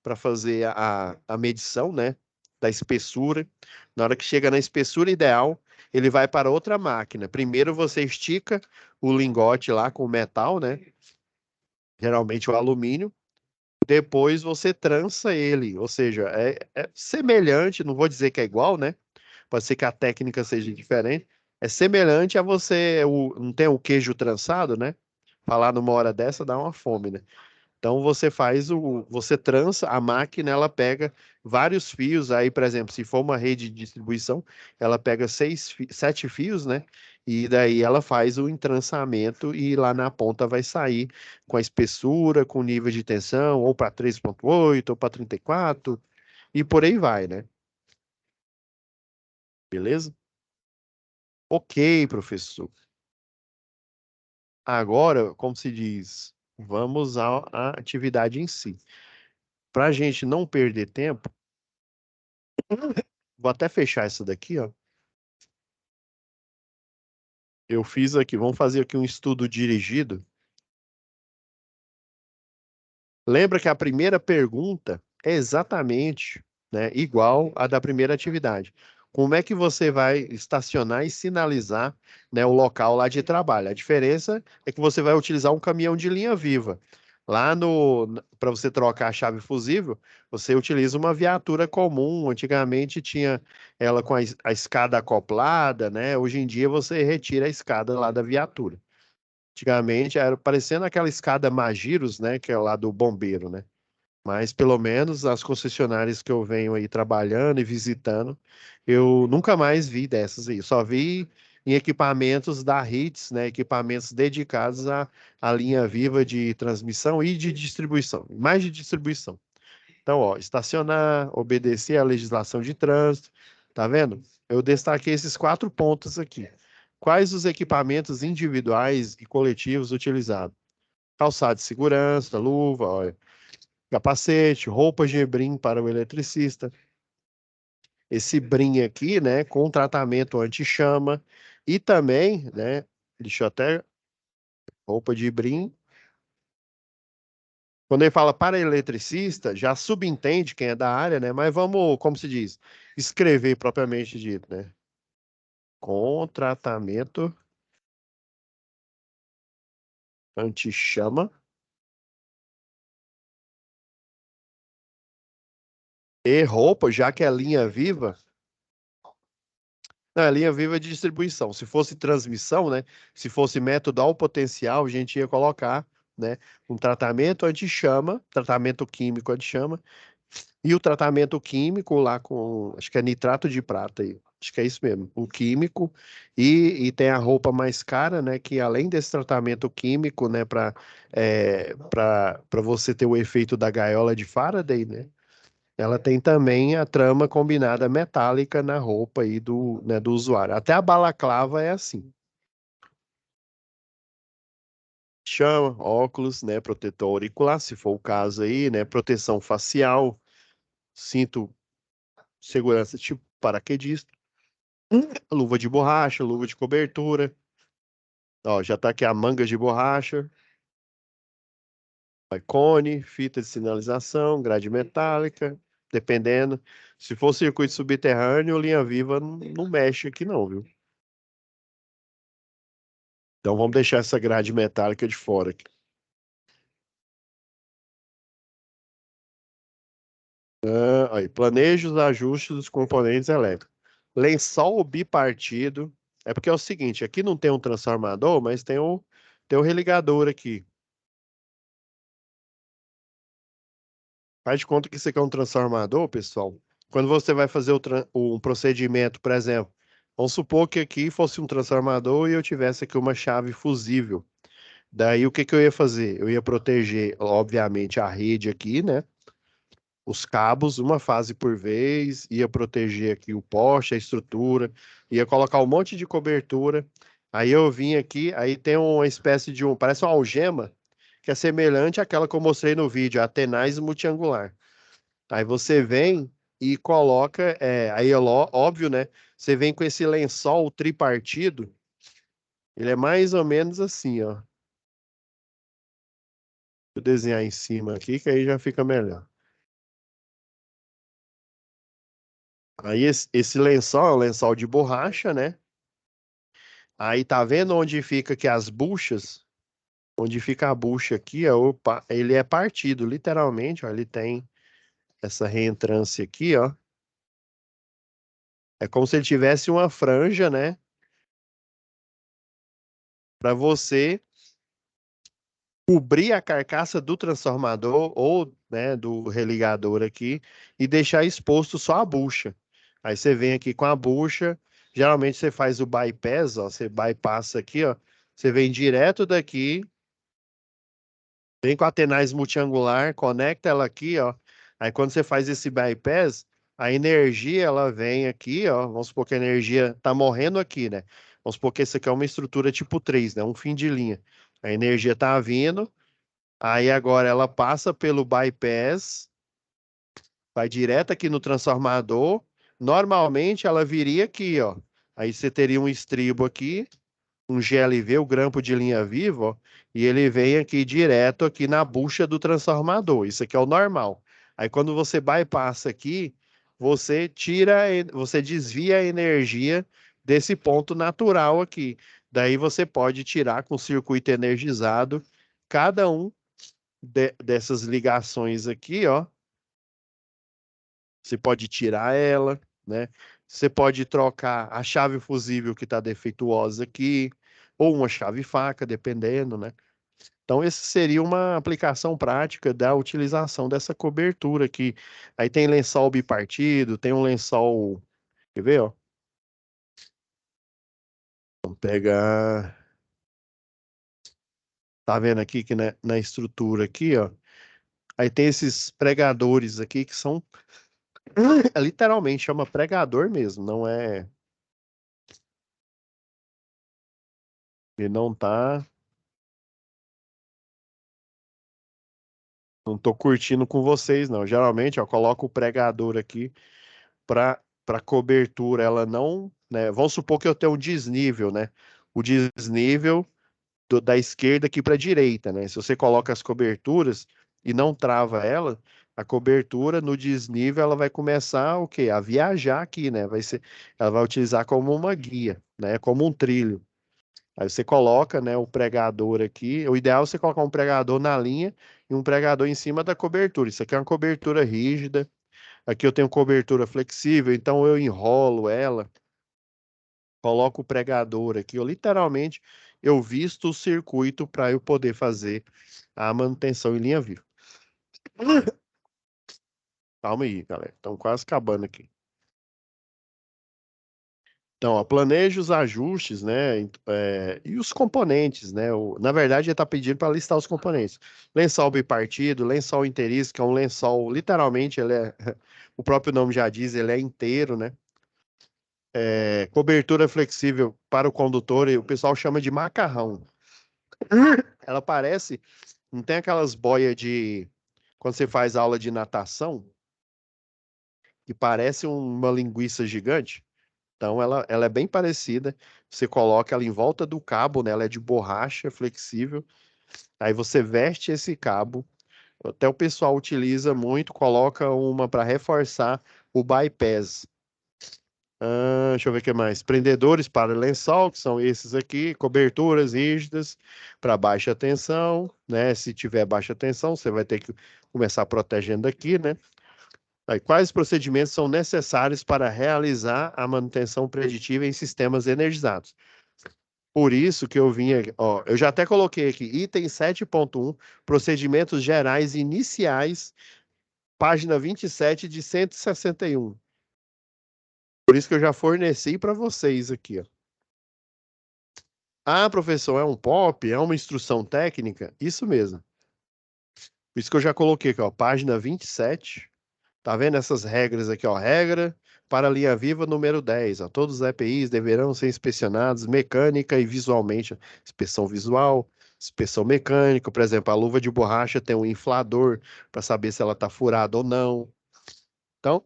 para fazer a medição, né, da espessura. Na hora que chega na espessura ideal, ele vai para outra máquina. Primeiro você estica o lingote lá com o metal, né, geralmente o alumínio. Depois você trança ele, ou seja, é semelhante, não vou dizer que é igual, né? Pode ser que a técnica seja diferente. É semelhante a você, não tem o queijo trançado, né? Falar numa hora dessa dá uma fome, né? Então você trança, a máquina ela pega vários fios, aí, por exemplo, se for uma rede de distribuição, ela pega 7 fios, né? E daí ela faz o entrançamento e lá na ponta vai sair com a espessura, com nível de tensão, ou para 3,8 ou para 34 e por aí vai, né? Beleza? Ok, professor. Agora, como se diz, vamos à atividade em si. Para a gente não perder tempo, vou até fechar essa daqui, ó. Eu fiz aqui, vamos fazer aqui um estudo dirigido. Lembra que a primeira pergunta é exatamente, né, igual à da primeira atividade. Como é que você vai estacionar e sinalizar, né, o local lá de trabalho? A diferença é que você vai utilizar um caminhão de linha viva. Lá no, para você trocar a chave fusível, você utiliza uma viatura comum. Antigamente tinha ela com a escada acoplada, né? Hoje em dia você retira a escada lá da viatura. Antigamente era parecendo aquela escada Magiros, né? Que é lá do bombeiro, né? Mas pelo menos as concessionárias que eu venho aí trabalhando e visitando, eu nunca mais vi dessas aí. Só vi em equipamentos da Hits, né? Equipamentos dedicados à linha viva de transmissão e de distribuição, mais de distribuição. Então, ó, estacionar, obedecer à legislação de trânsito, tá vendo? Eu destaquei esses 4 pontos aqui. Quais os equipamentos individuais e coletivos utilizados? Calçado de segurança, luva, olha, capacete, roupas de brim para o eletricista. Esse brim aqui, né, com tratamento anti-chama e também, né, deixa eu até roupa de brim. Quando ele fala para eletricista, já subentende quem é da área, né? Mas vamos, como se diz, escrever propriamente dito, né? Com tratamento anti-chama e roupa, já que é linha viva. Não, é linha viva de distribuição. Se fosse transmissão, né? Se fosse método ao potencial, a gente ia colocar, né? Um tratamento anti-chama, tratamento químico anti-chama, e o tratamento químico lá com, acho que é nitrato de prata aí. Acho que é isso mesmo, o químico. E tem a roupa mais cara, né? Que além desse tratamento químico, né? Para você ter o efeito da gaiola de Faraday, né? ela tem também a trama combinada metálica na roupa aí do, né, do usuário. Até a balaclava é assim. Chama, óculos, né, protetor auricular, se for o caso aí, né, proteção facial, cinto segurança tipo paraquedista, luva de borracha, luva de cobertura. Ó, já tá aqui a manga de borracha, cone, fita de sinalização, grade metálica, dependendo. Se for circuito subterrâneo, linha viva não mexe aqui não, viu? Então vamos deixar essa grade metálica de fora aqui. Aí, planeje os ajustes dos componentes elétricos. Lençol bipartido. É porque é o seguinte, aqui não tem um transformador, mas tem um religador aqui. Faz de conta que isso aqui é um transformador, pessoal. Quando você vai fazer um procedimento, por exemplo, vamos supor que aqui fosse um transformador e eu tivesse aqui uma chave fusível. Daí o que que eu ia fazer? Eu ia proteger, obviamente, a rede aqui, né? Os cabos, uma fase por vez, ia proteger aqui o poste, a estrutura, ia colocar um monte de cobertura. Aí eu vim aqui, aí tem uma espécie de parece uma algema, que é semelhante àquela que eu mostrei no vídeo, a tenaz multiangular. Aí você vem e coloca, aí é óbvio, né? Você vem com esse lençol tripartido, ele é mais ou menos assim, ó. Deixa eu desenhar em cima aqui, que aí já fica melhor. Aí esse lençol é um lençol de borracha, né? Aí tá vendo onde fica aqui as buchas? Onde fica a bucha aqui, ó, ele é partido, literalmente, ó, ele tem essa reentrância aqui, ó. É como se ele tivesse uma franja, né? Para você cobrir a carcaça do transformador ou, né, do religador aqui e deixar exposto só a bucha. Aí você vem aqui com a bucha, geralmente você faz o bypass, ó, você bypassa aqui, ó. Você vem direto daqui. Vem com a tenaz multiangular, conecta ela aqui, ó. Aí quando você faz esse bypass, a energia ela vem aqui, ó. Vamos supor que a energia tá morrendo aqui, né? Vamos supor que isso aqui é uma estrutura tipo 3, né? Um fim de linha. A energia tá vindo, aí agora ela passa pelo bypass, vai direto aqui no transformador. Normalmente ela viria aqui, ó. Aí você teria um estribo aqui, um GLV, o grampo de linha viva, ó, e ele vem aqui direto aqui na bucha do transformador. Isso aqui é o normal. Aí quando você bypassa aqui, você você desvia a energia desse ponto natural aqui. Daí você pode tirar com o circuito energizado cada um dessas ligações aqui, ó. Você pode tirar ela, né? Você pode trocar a chave fusível que está defeituosa aqui, ou uma chave faca, dependendo, né? Então, esse seria uma aplicação prática da utilização dessa cobertura aqui. Aí tem lençol bipartido, tem um lençol. Quer ver, ó? Vamos pegar. Tá vendo aqui que na estrutura aqui, ó? Aí tem esses pregadores aqui que são literalmente chama pregador mesmo, não é. Ele não tá. Não tô curtindo com vocês, não. Geralmente, eu coloco o pregador aqui para cobertura, ela não, né? Vamos supor que eu tenho um desnível, né? O desnível da esquerda aqui para a direita, né? Se você coloca as coberturas e não trava ela, a cobertura no desnível ela vai começar o quê? A viajar aqui, né? Ela vai utilizar como uma guia, né? Como um trilho. Aí você coloca, né, o pregador aqui. O ideal é você colocar um pregador na linha e um pregador em cima da cobertura. Isso aqui é uma cobertura rígida. Aqui eu tenho cobertura flexível, então eu enrolo ela, coloco o pregador aqui. Eu literalmente eu visto o circuito para eu poder fazer a manutenção em linha viva. Calma aí, galera. Estão quase acabando aqui. Então, ó, planeja os ajustes, né? E os componentes, né? Na verdade, ele está pedindo para listar os componentes. Lençol bipartido, lençol inteiriço, que é um lençol, literalmente, ele é, o próprio nome já diz, ele é inteiro, né? Cobertura flexível para o condutor, e o pessoal chama de macarrão. Ela parece, não tem aquelas boias de, quando você faz aula de natação, que parece uma linguiça gigante? Então, ela é bem parecida. Você coloca ela em volta do cabo, né? Ela é de borracha flexível. Aí você veste esse cabo. Até o pessoal utiliza muito, coloca uma para reforçar o bypass. Deixa eu ver o que mais. Prendedores para lençol, que são esses aqui. Coberturas rígidas para baixa tensão, né? Se tiver baixa tensão, você vai ter que começar protegendo aqui, né? Aí, quais procedimentos são necessários para realizar a manutenção preditiva em sistemas energizados? Por isso que eu vinha, ó, eu já até coloquei aqui, item 7.1, procedimentos gerais iniciais, página 27 de 161. Por isso que eu já forneci para vocês aqui, ó. Ah, professor, é um POP? É uma instrução técnica? Isso mesmo. Por isso que eu já coloquei aqui, ó, página 27. Tá vendo essas regras aqui, ó? Regra para a linha viva número 10. Ó. Todos os EPIs deverão ser inspecionados mecânica e visualmente. Inspeção visual, inspeção mecânica. Por exemplo, a luva de borracha tem um inflador para saber se ela está furada ou não. Então,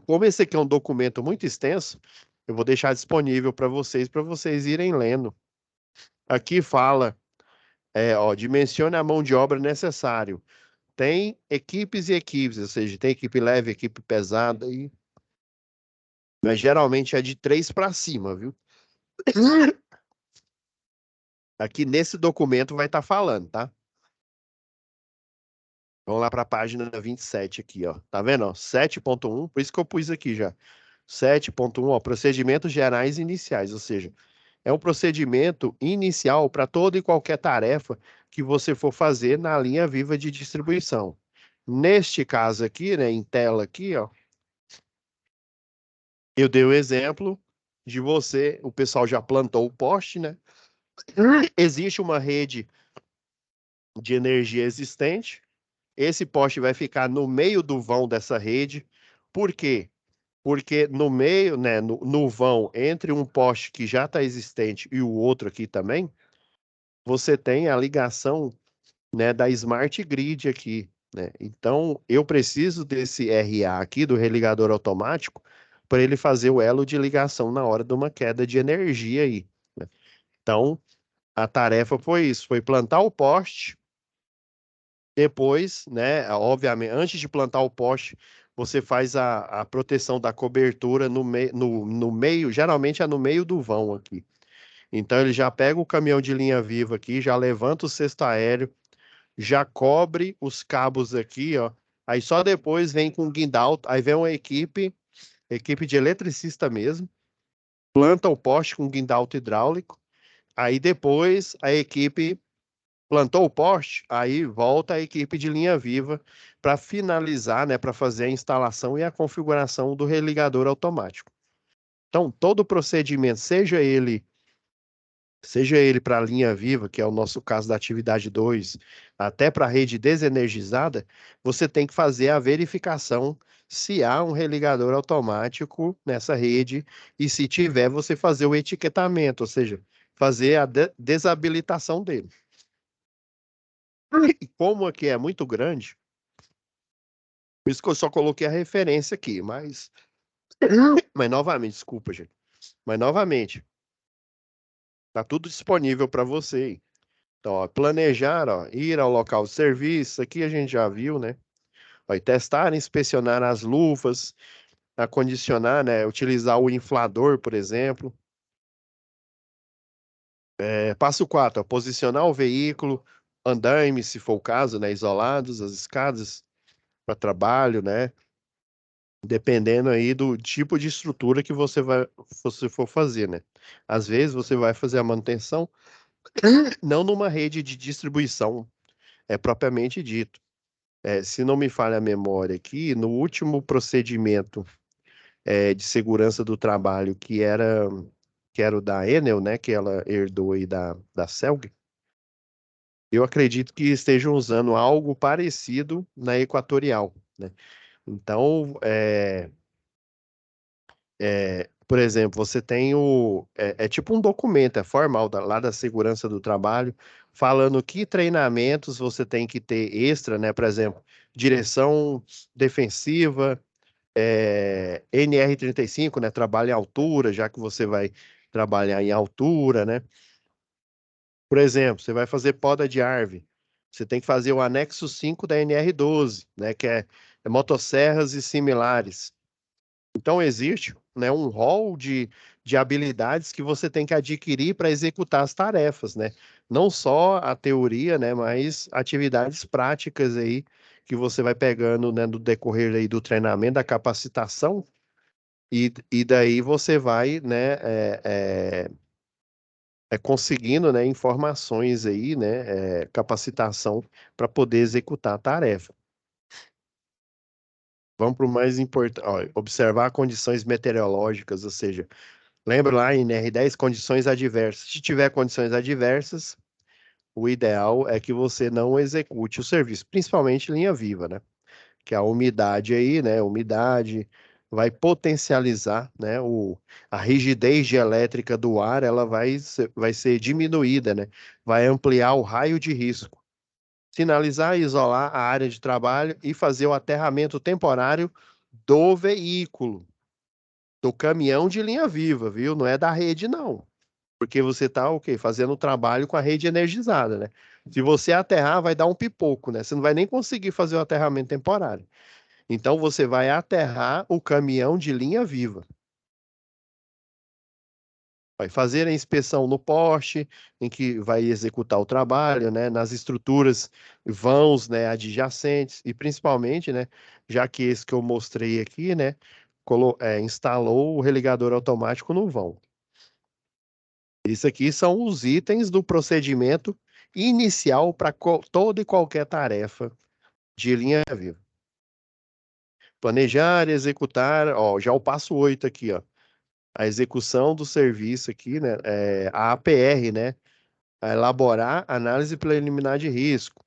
como esse aqui é um documento muito extenso, eu vou deixar disponível para vocês irem lendo. Aqui fala, ó, dimensione a mão de obra necessário. Tem equipes e equipes, ou seja, tem equipe leve, equipe pesada e mas geralmente é de 3 para cima, viu? Aqui nesse documento vai estar falando, tá? Vamos lá para a página 27 aqui, ó. Tá vendo, ó? 7.1, por isso que eu pus aqui já. 7.1, ó, procedimentos gerais iniciais, ou seja, é um procedimento inicial para toda e qualquer tarefa que você for fazer na linha viva de distribuição. Neste caso aqui, né, em tela aqui, ó, eu dei o exemplo de você, o pessoal já plantou o poste, né? Existe uma rede de energia existente. Esse poste vai ficar no meio do vão dessa rede. Por quê? Porque no meio, né, no vão, entre um poste que já está existente e o outro aqui também, você tem a ligação, né, da Smart Grid aqui, né? Então, eu preciso desse RA aqui, do religador automático, para ele fazer o elo de ligação na hora de uma queda de energia aí, né? Então, a tarefa foi isso, foi plantar o poste. Depois, né, obviamente, antes de plantar o poste, você faz a proteção da cobertura no meio, geralmente é no meio do vão aqui. Então ele já pega o caminhão de linha viva aqui, já levanta o cesto aéreo, já cobre os cabos aqui, ó. Aí só depois vem com o guindaul, aí vem uma equipe de eletricista mesmo, planta o poste com guindaul hidráulico. Aí depois a equipe plantou o poste, aí volta a equipe de linha viva para finalizar, né, para fazer a instalação e a configuração do religador automático. Então, todo o procedimento, seja ele para a linha viva, que é o nosso caso da atividade 2, até para a rede desenergizada, você tem que fazer a verificação se há um religador automático nessa rede e se tiver, você fazer o etiquetamento, ou seja, fazer a desabilitação dele. E como aqui é muito grande, por isso que eu só coloquei a referência aqui, mas novamente, desculpa, gente. Mas novamente, tá tudo disponível para você. Então, ó, planejar, ó, ir ao local de serviço, aqui a gente já viu, né? Vai testar, inspecionar as luvas, acondicionar, né? Utilizar o inflador, por exemplo. Passo 4, ó, posicionar o veículo, andaime, se for o caso, né? Isolados, as escadas para trabalho, né? Dependendo aí do tipo de estrutura que você for fazer, né? Às vezes você vai fazer a manutenção não numa rede de distribuição, é propriamente dito. Se não me falha a memória aqui, no último procedimento de segurança do trabalho, que era o da Enel, né, que ela herdou aí da Celg, eu acredito que estejam usando algo parecido na Equatorial, né? Então, por exemplo, você tem é tipo um documento, é formal, lá da segurança do trabalho, falando que treinamentos você tem que ter extra, né? Por exemplo, direção defensiva, NR35, né? Trabalho em altura, já que você vai trabalhar em altura, né? Por exemplo, você vai fazer poda de árvore. Você tem que fazer o anexo 5 da NR12, né? Que é motosserras e similares. Então, existe, né, um rol de habilidades que você tem que adquirir para executar as tarefas, né? Não só a teoria, né, mas atividades práticas aí que você vai pegando, né, no decorrer aí do treinamento, da capacitação, e daí você vai, né, conseguindo, né, informações aí, né, capacitação para poder executar a tarefa. Vamos para o mais importante, observar condições meteorológicas, ou seja, lembra lá em NR10, condições adversas. Se tiver condições adversas, o ideal é que você não execute o serviço, principalmente linha viva, né? Que a umidade aí, né? A umidade vai potencializar, né? A rigidez dielétrica do ar, ela vai ser diminuída, né? Vai ampliar o raio de risco. Sinalizar e isolar a área de trabalho e fazer o aterramento temporário do veículo, do caminhão de linha viva, viu? Não é da rede, não. Porque você está o quê? Fazendo o trabalho com a rede energizada, né? Se você aterrar, vai dar um pipoco, né? Você não vai nem conseguir fazer o aterramento temporário. Então você vai aterrar o caminhão de linha viva. Vai fazer a inspeção no poste, em que vai executar o trabalho, né? Nas estruturas vãos, né, adjacentes, e principalmente, né? Já que esse que eu mostrei aqui, né? Instalou o religador automático no vão. Isso aqui são os itens do procedimento inicial para toda e qualquer tarefa de linha viva. Planejar, executar, ó, já o passo 8 aqui, ó. A execução do serviço aqui, né? A APR, né? A elaborar análise preliminar de risco.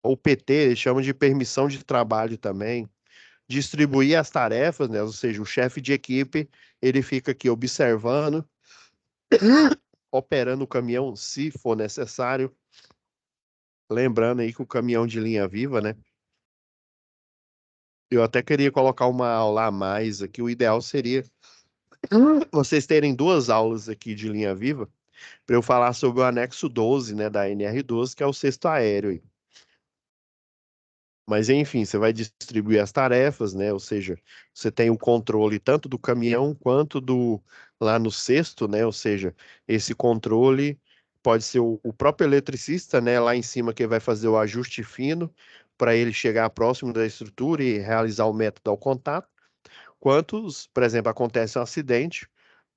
Ou PT, eles chamam de permissão de trabalho também. Distribuir as tarefas, né? Ou seja, o chefe de equipe, ele fica aqui observando, operando o caminhão se for necessário. Lembrando aí que o caminhão de linha viva, né? Eu até queria colocar uma aula a mais aqui. O ideal seria vocês terem duas aulas aqui de linha viva para eu falar sobre o anexo 12, né, da NR12, que é o sexto aéreo aí. Mas enfim, você vai distribuir as tarefas, né? Ou seja, você tem o controle tanto do caminhão quanto do lá no sexto, né? Ou seja, esse controle pode ser o próprio eletricista, né? Lá em cima que vai fazer o ajuste fino para ele chegar próximo da estrutura e realizar o método ao contato. Quantos, por exemplo, acontece um acidente,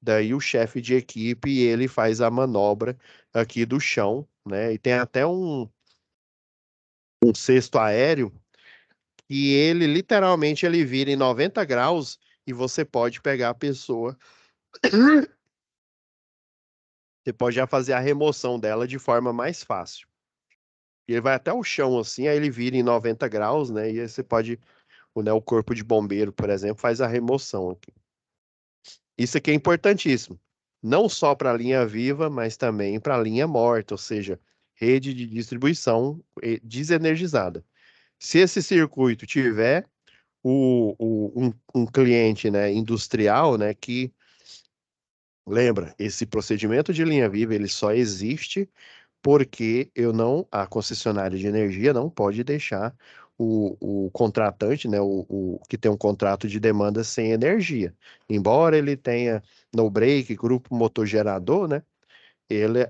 daí o chefe de equipe ele faz a manobra aqui do chão, né? E tem até um cesto aéreo e ele literalmente ele vira em 90 graus e você pode pegar a pessoa, você pode já fazer a remoção dela de forma mais fácil. E ele vai até o chão assim, aí ele vira em 90 graus, né? E aí você pode, né, o corpo de bombeiro, por exemplo, faz a remoção aqui. Isso aqui é importantíssimo, não só para a linha viva, mas também para a linha morta, ou seja, rede de distribuição desenergizada. Se esse circuito tiver um cliente, né, industrial, né, que lembra, esse procedimento de linha viva ele só existe porque a concessionária de energia não pode deixar o contratante, né, o que tem um contrato de demanda sem energia. Embora ele tenha no break, grupo motor gerador, né,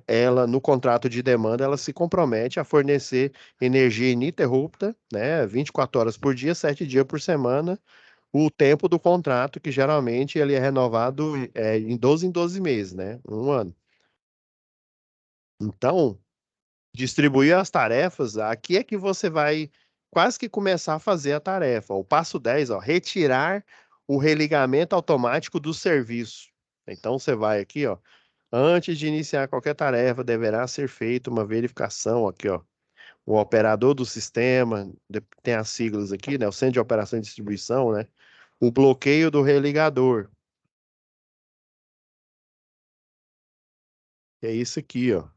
ela no contrato de demanda ela se compromete a fornecer energia ininterrupta, né, 24 horas por dia, 7 dias por semana, o tempo do contrato, que geralmente ele é renovado em 12 meses, né, um ano. Então, distribuir as tarefas, aqui é que você vai quase que começar a fazer a tarefa. O passo 10, ó, retirar o religamento automático do serviço. Então você vai aqui, ó, antes de iniciar qualquer tarefa, deverá ser feita uma verificação aqui, ó. O operador do sistema, tem as siglas aqui, né? O centro de operação e distribuição, né? O bloqueio do religador. É isso aqui, ó.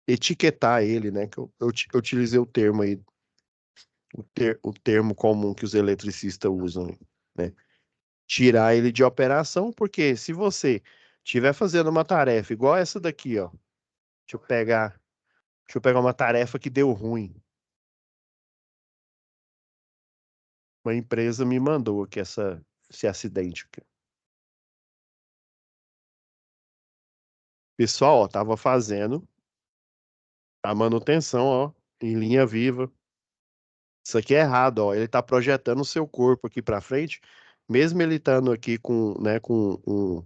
Etiquetar ele, né? Que eu utilizei o termo aí, o termo comum que os eletricistas usam, né? Tirar ele de operação, porque se você estiver fazendo uma tarefa igual essa daqui, ó. Deixa eu pegar uma tarefa que deu ruim. Uma empresa me mandou aqui esse acidente aqui. Pessoal, ó, tava fazendo a manutenção, ó, em linha viva. Isso aqui é errado, ó. Ele tá projetando o seu corpo aqui para frente, mesmo ele estando aqui com, né, com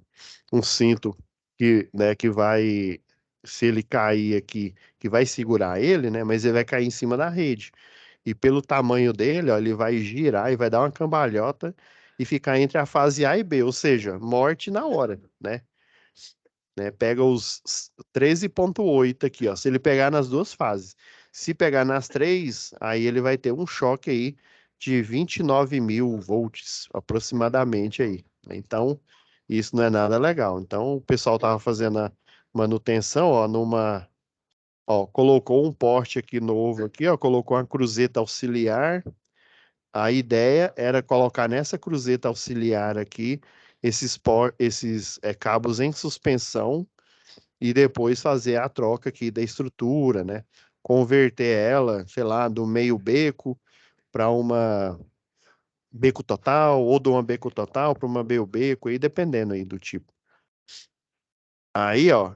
um cinto que, né, que vai, se ele cair aqui, que vai segurar ele, né, mas ele vai cair em cima da rede. E pelo tamanho dele, ó, ele vai girar e vai dar uma cambalhota e ficar entre a fase A e B, ou seja, morte na hora, né? Pega os 13,8 aqui, ó. Se ele pegar nas duas fases. Se pegar nas três, aí ele vai ter um choque aí de 29.000 volts, aproximadamente aí. Então, isso não é nada legal. Então, o pessoal tava fazendo a manutenção, ó, ó, colocou um porte aqui novo aqui, ó, colocou uma cruzeta auxiliar. A ideia era colocar nessa cruzeta auxiliar aqui esses cabos em suspensão e depois fazer a troca aqui da estrutura, né? Converter ela, sei lá, do meio beco para uma beco total, ou de uma beco total para uma meio beco, aí dependendo aí do tipo. Aí, ó,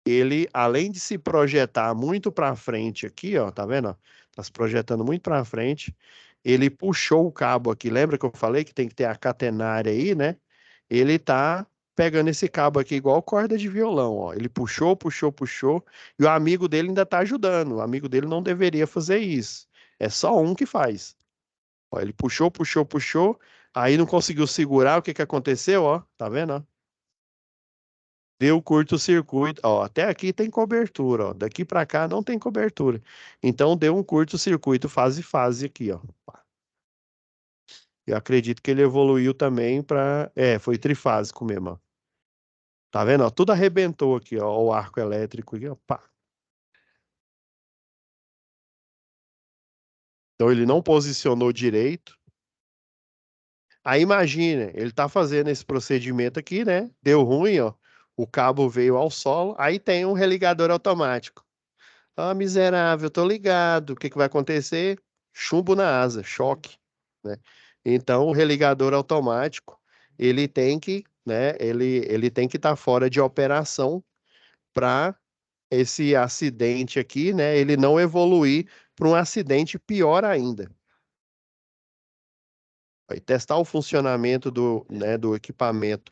ele, além de se projetar muito para frente aqui, ó, tá vendo? Ó? Tá se projetando muito para frente. Ele puxou o cabo aqui. Lembra que eu falei que tem que ter a catenária aí, né? Ele tá pegando esse cabo aqui igual corda de violão, ó. Ele puxou, puxou, puxou, e o amigo dele ainda tá ajudando. O amigo dele não deveria fazer isso. É só um que faz. Ó, ele puxou, puxou, puxou, aí não conseguiu segurar. O que que aconteceu, ó? Tá vendo, ó? Deu curto-circuito. Ó, até aqui tem cobertura, ó. Daqui para cá não tem cobertura. Então deu um curto-circuito fase aqui, ó. Eu acredito que ele evoluiu também para, foi trifásico mesmo, ó. Tá vendo, ó? Tudo arrebentou aqui, ó, o arco elétrico aqui, ó, pá. Então ele não posicionou direito. Aí imagina, ele tá fazendo esse procedimento aqui, né? Deu ruim, ó. O cabo veio ao solo, aí tem um religador automático. Ah, miserável, tô ligado. O que que vai acontecer? Chumbo na asa, choque, né? Então, o religador automático, ele tem que, né? Ele tem que estar fora de operação para esse acidente aqui, né? Ele não evoluir para um acidente pior ainda. Vai testar o funcionamento né, do equipamento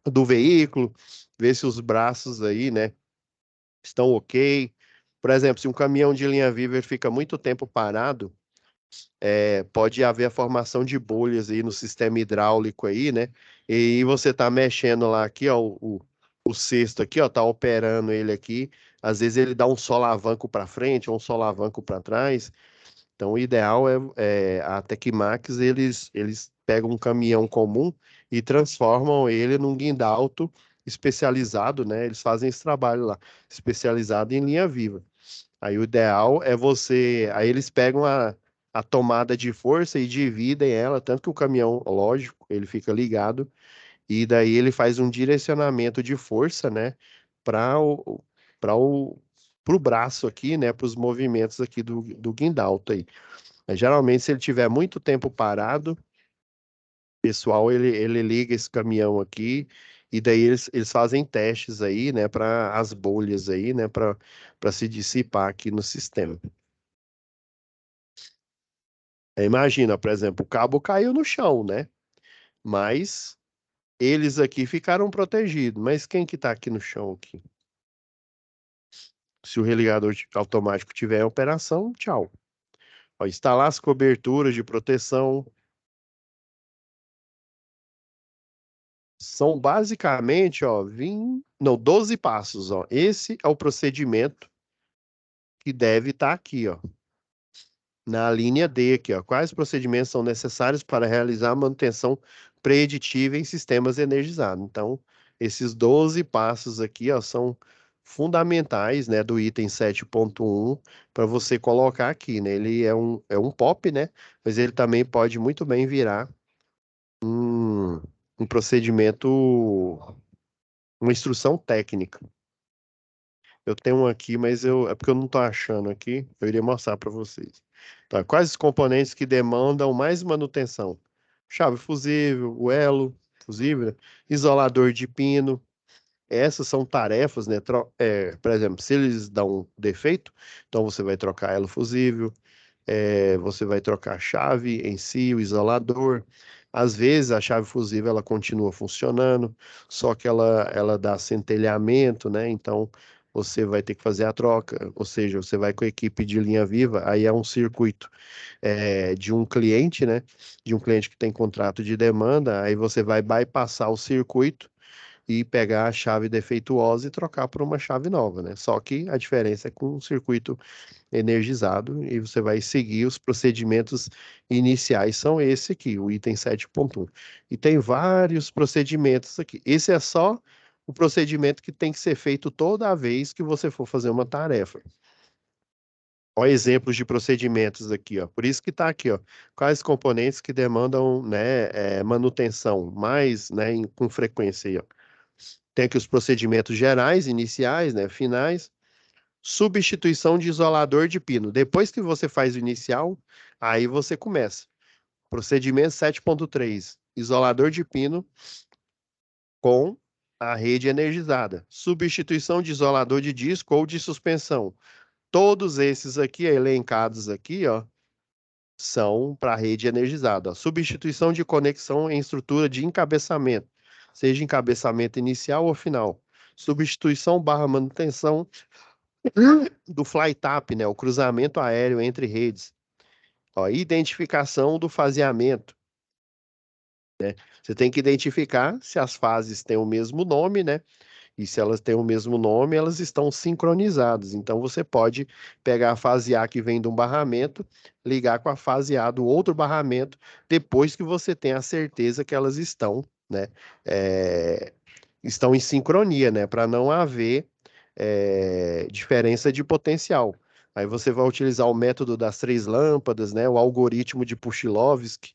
do veículo, ver se os braços aí, né, estão ok. Por exemplo, se um caminhão de linha viva fica muito tempo parado, pode haver a formação de bolhas aí no sistema hidráulico aí, né? E você tá mexendo lá aqui, ó, o cesto aqui, ó, tá operando ele aqui. Às vezes ele dá um solavanco para frente ou um solavanco para trás. Então, o ideal a Tecmax, eles pegam um caminhão comum e transformam ele num guindalto especializado, né? Eles fazem esse trabalho lá, especializado em linha viva. Aí o ideal é aí eles pegam a tomada de força e dividem ela, tanto que o caminhão, lógico, ele fica ligado, e daí ele faz um direcionamento de força, né? Para para o, pro braço aqui, né? Para os movimentos aqui do guindalto aí. Mas, geralmente, se ele tiver muito tempo parado, o pessoal ele liga esse caminhão aqui e daí eles fazem testes aí, né, para as bolhas aí, né, para se dissipar aqui no sistema. Imagina, por exemplo, o cabo caiu no chão, né? Mas eles aqui ficaram protegidos. Mas quem que tá aqui no chão aqui? Se o religador automático tiver em operação, tchau. Ó, instalar as coberturas de proteção. São basicamente, ó, 12 passos, ó. Esse é o procedimento que deve estar aqui, ó, na linha D aqui, ó. Quais procedimentos são necessários para realizar a manutenção preditiva em sistemas energizados? Então, esses 12 passos aqui, ó, são fundamentais, né, do item 7.1 para você colocar aqui, né? Ele é um POP, né? Mas ele também pode muito bem virar um, um procedimento, uma instrução técnica. Eu tenho um aqui, mas é porque eu não estou achando aqui. Eu iria mostrar para vocês. Tá, quais os componentes que demandam mais manutenção? Chave fusível, o elo fusível, né? Isolador de pino. Essas são tarefas, né? Por exemplo, se eles dão um defeito, então você vai trocar elo fusível, você vai trocar a chave em si, o isolador. Às vezes a chave fusível ela continua funcionando, só que ela dá centelhamento, né? Então você vai ter que fazer a troca, ou seja, você vai com a equipe de linha viva, aí é um circuito de um cliente, né? De um cliente que tem contrato de demanda, aí você vai bypassar o circuito e pegar a chave defeituosa e trocar por uma chave nova, né? Só que a diferença é com o circuito energizado e você vai seguir os procedimentos iniciais, são esse aqui, o item 7.1. E tem vários procedimentos aqui. Esse é só o procedimento que tem que ser feito toda vez que você for fazer uma tarefa. Ó, exemplos de procedimentos aqui, ó. Por isso que está aqui, ó. Quais componentes que demandam, né, manutenção mais, né, com frequência aí, ó. Tem aqui os procedimentos gerais, iniciais, né, finais. Substituição de isolador de pino. Depois que você faz o inicial, aí você começa. Procedimento 7.3. Isolador de pino com a rede energizada. Substituição de isolador de disco ou de suspensão. Todos esses aqui, elencados aqui, ó, são para a rede energizada. Ó. Substituição de conexão em estrutura de encabeçamento, seja encabeçamento inicial ou final. Substituição barra manutenção do fly tap, né, o cruzamento aéreo entre redes. Ó, identificação do faseamento. Você tem que identificar se as fases têm o mesmo nome, né? E se elas têm o mesmo nome, elas estão sincronizadas. Então você pode pegar a fase A que vem de um barramento, ligar com a fase A do outro barramento, depois que você tem a certeza que elas estão, né? é, estão em sincronia, né? Para não haver diferença de potencial. Aí você vai utilizar o método das três lâmpadas, né? O algoritmo de Puchilovsky.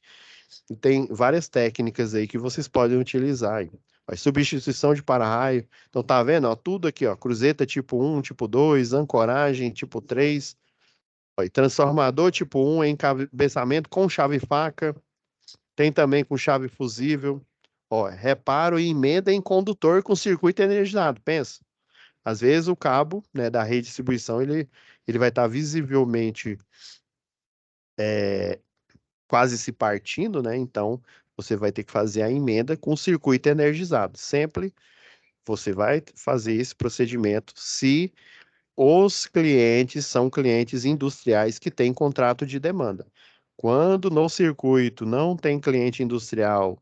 E tem várias técnicas aí que vocês podem utilizar aí. A substituição de para-raio. Então tá vendo? Ó, tudo aqui, ó. Cruzeta tipo 1, tipo 2, ancoragem tipo 3. Ó, e transformador tipo 1 em encabeçamento com chave faca. Tem também com chave fusível. Ó, reparo e emenda em condutor com circuito energizado. Pensa. Às vezes o cabo, né, da rede de distribuição ele vai estar visivelmente quase se partindo, né? Então você vai ter que fazer a emenda com o circuito energizado. Sempre você vai fazer esse procedimento se os clientes são clientes industriais que têm contrato de demanda. Quando no circuito não tem cliente industrial,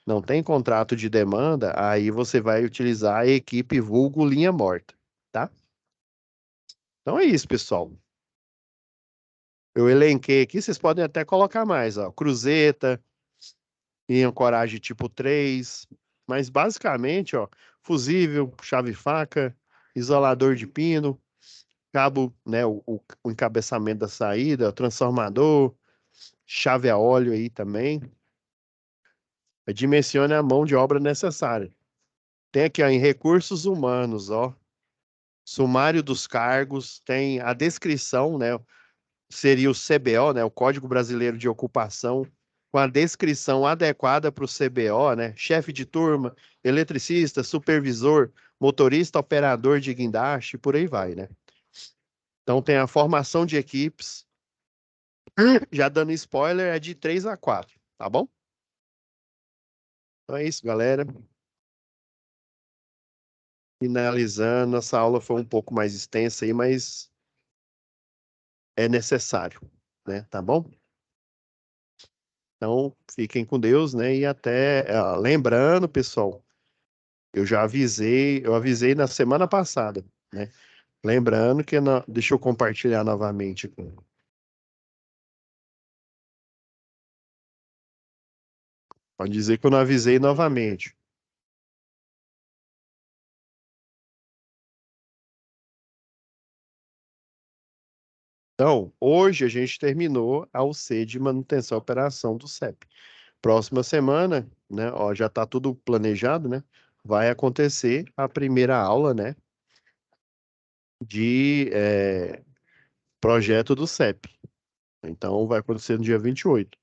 não tem contrato de demanda, aí você vai utilizar a equipe vulgo linha morta, tá? Então é isso, pessoal. Eu elenquei aqui, vocês podem até colocar mais, ó. Cruzeta, em ancoragem tipo 3, mas basicamente, ó, fusível, chave faca, isolador de pino, cabo, né, o encabeçamento da saída, transformador, chave a óleo aí também. Dimensione a mão de obra necessária. Tem aqui, ó, em recursos humanos, ó, sumário dos cargos, tem a descrição, né, seria o CBO, né, o Código Brasileiro de Ocupação, com a descrição adequada para o CBO, né, chefe de turma, eletricista, supervisor, motorista, operador de guindaste, por aí vai, né? Então tem a formação de equipes, já dando spoiler, é de 3 a 4, tá bom? Então é isso, galera. Finalizando, essa aula foi um pouco mais extensa aí, mas é necessário, né? Tá bom? Então, fiquem com Deus, né? E até, lembrando, pessoal, eu avisei na semana passada, né? Lembrando que, deixa eu compartilhar novamente aqui. Pode dizer que eu não avisei novamente. Então, hoje a gente terminou a UC de manutenção e operação do CEP. Próxima semana, né, ó, já está tudo planejado, né? Vai acontecer a primeira aula, né, de projeto do CEP. Então, vai acontecer no dia 28.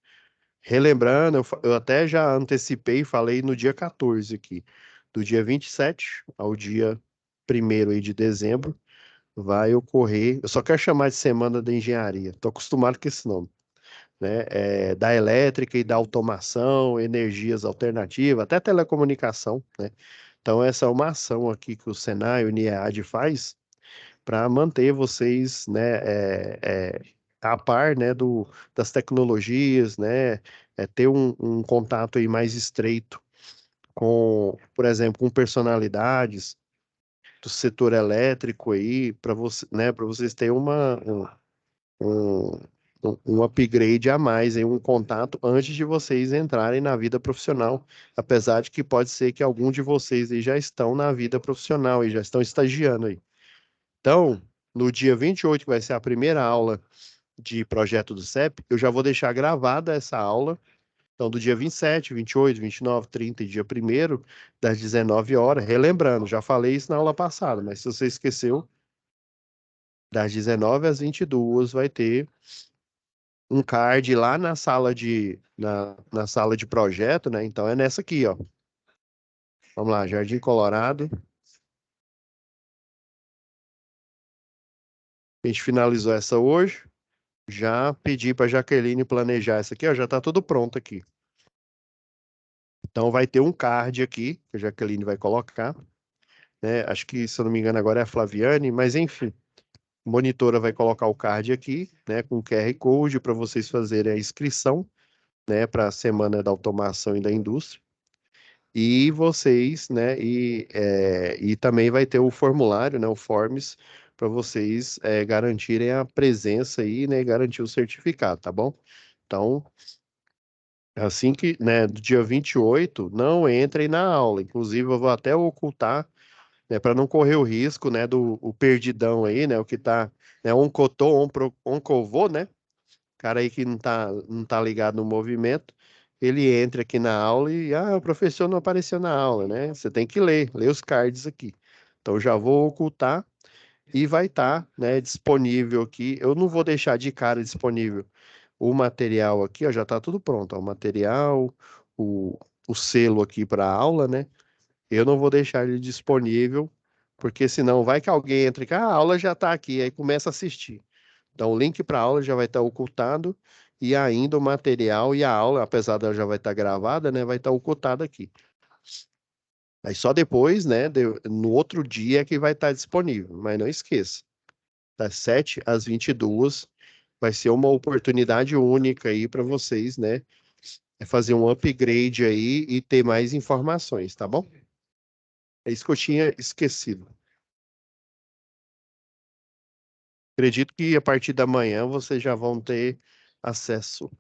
Relembrando, eu até já antecipei e falei no dia 14 aqui. Do dia 27 ao dia 1º aí de dezembro, vai ocorrer. Eu só quero chamar de Semana da Engenharia. Estou acostumado com esse nome, né? Da elétrica e da automação, energias alternativas, até telecomunicação, né? Então, essa é uma ação aqui que o Senai e o NIEAD faz para manter vocês, né, a par, né, das tecnologias, né, ter um contato aí mais estreito com, por exemplo, com personalidades do setor elétrico aí, para você, né, para vocês terem um, um upgrade a mais, aí, um contato antes de vocês entrarem na vida profissional, apesar de que pode ser que algum de vocês aí já estão na vida profissional e já estão estagiando aí. Então, no dia 28, que vai ser a primeira aula de projeto do CEP, eu já vou deixar gravada essa aula. Então, do dia 27, 28, 29, 30 e dia 1º, das 19 horas. Relembrando, já falei isso na aula passada, mas se você esqueceu, das 19 às 22 vai ter um card lá na sala de projeto, né? Então é nessa aqui, ó. Vamos lá, Jardim Colorado. A gente finalizou essa hoje. Já pedi para Jaqueline planejar essa aqui, ó. Já está tudo pronto aqui. Então vai ter um card aqui, que a Jaqueline vai colocar, né? Acho que, se eu não me engano, agora é a Flaviane, mas enfim. A monitora vai colocar o card aqui, né, com QR Code para vocês fazerem a inscrição, né, para a Semana da Automação e da Indústria. E vocês, né, e também vai ter o formulário, né, o Forms, para vocês garantirem a presença aí, né, e garantir o certificado, tá bom? Então, assim que, né, do dia 28, não entrem na aula. Inclusive, eu vou até ocultar, né, para não correr o risco, né, do o perdidão aí, né, o que tá, né, oncotô, oncovô, né, cara aí que não tá ligado no movimento, ele entra aqui na aula e, o professor não apareceu na aula, né? Você tem que ler os cards aqui. Então, já vou ocultar e vai estar, né, disponível aqui. Eu não vou deixar de cara disponível o material aqui, ó, já está tudo pronto, ó, o material, o, o selo aqui para a aula, né? Eu não vou deixar ele disponível, porque senão vai que alguém entra e a aula já está aqui, aí começa a assistir. Então, o link para a aula já vai estar ocultado e ainda o material e a aula, apesar dela já vai estar gravada, né, vai estar ocultado aqui. Aí só depois, né, no outro dia é que vai estar disponível, mas não esqueça, das 7 às 22 vai ser uma oportunidade única aí para vocês, né, fazer um upgrade aí e ter mais informações, tá bom? É isso que eu tinha esquecido. Acredito que a partir da manhã vocês já vão ter acesso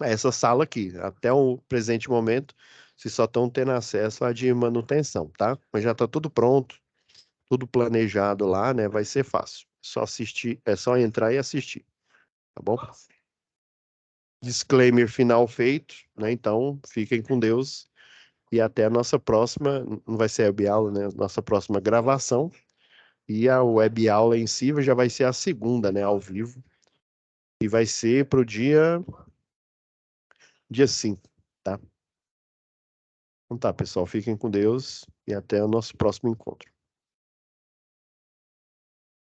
essa sala aqui. Até o presente momento, vocês só estão tendo acesso à de manutenção, tá? Mas já está tudo pronto, tudo planejado lá, né? Vai ser fácil. Só assistir, é só entrar e assistir, tá bom? Disclaimer final feito, né? Então, fiquem com Deus e até a nossa próxima, não vai ser web aula, né? Nossa próxima gravação. E a web aula em si já vai ser a segunda, né? Ao vivo. E vai ser para o dia 5, tá? Então tá, pessoal, fiquem com Deus e até o nosso próximo encontro.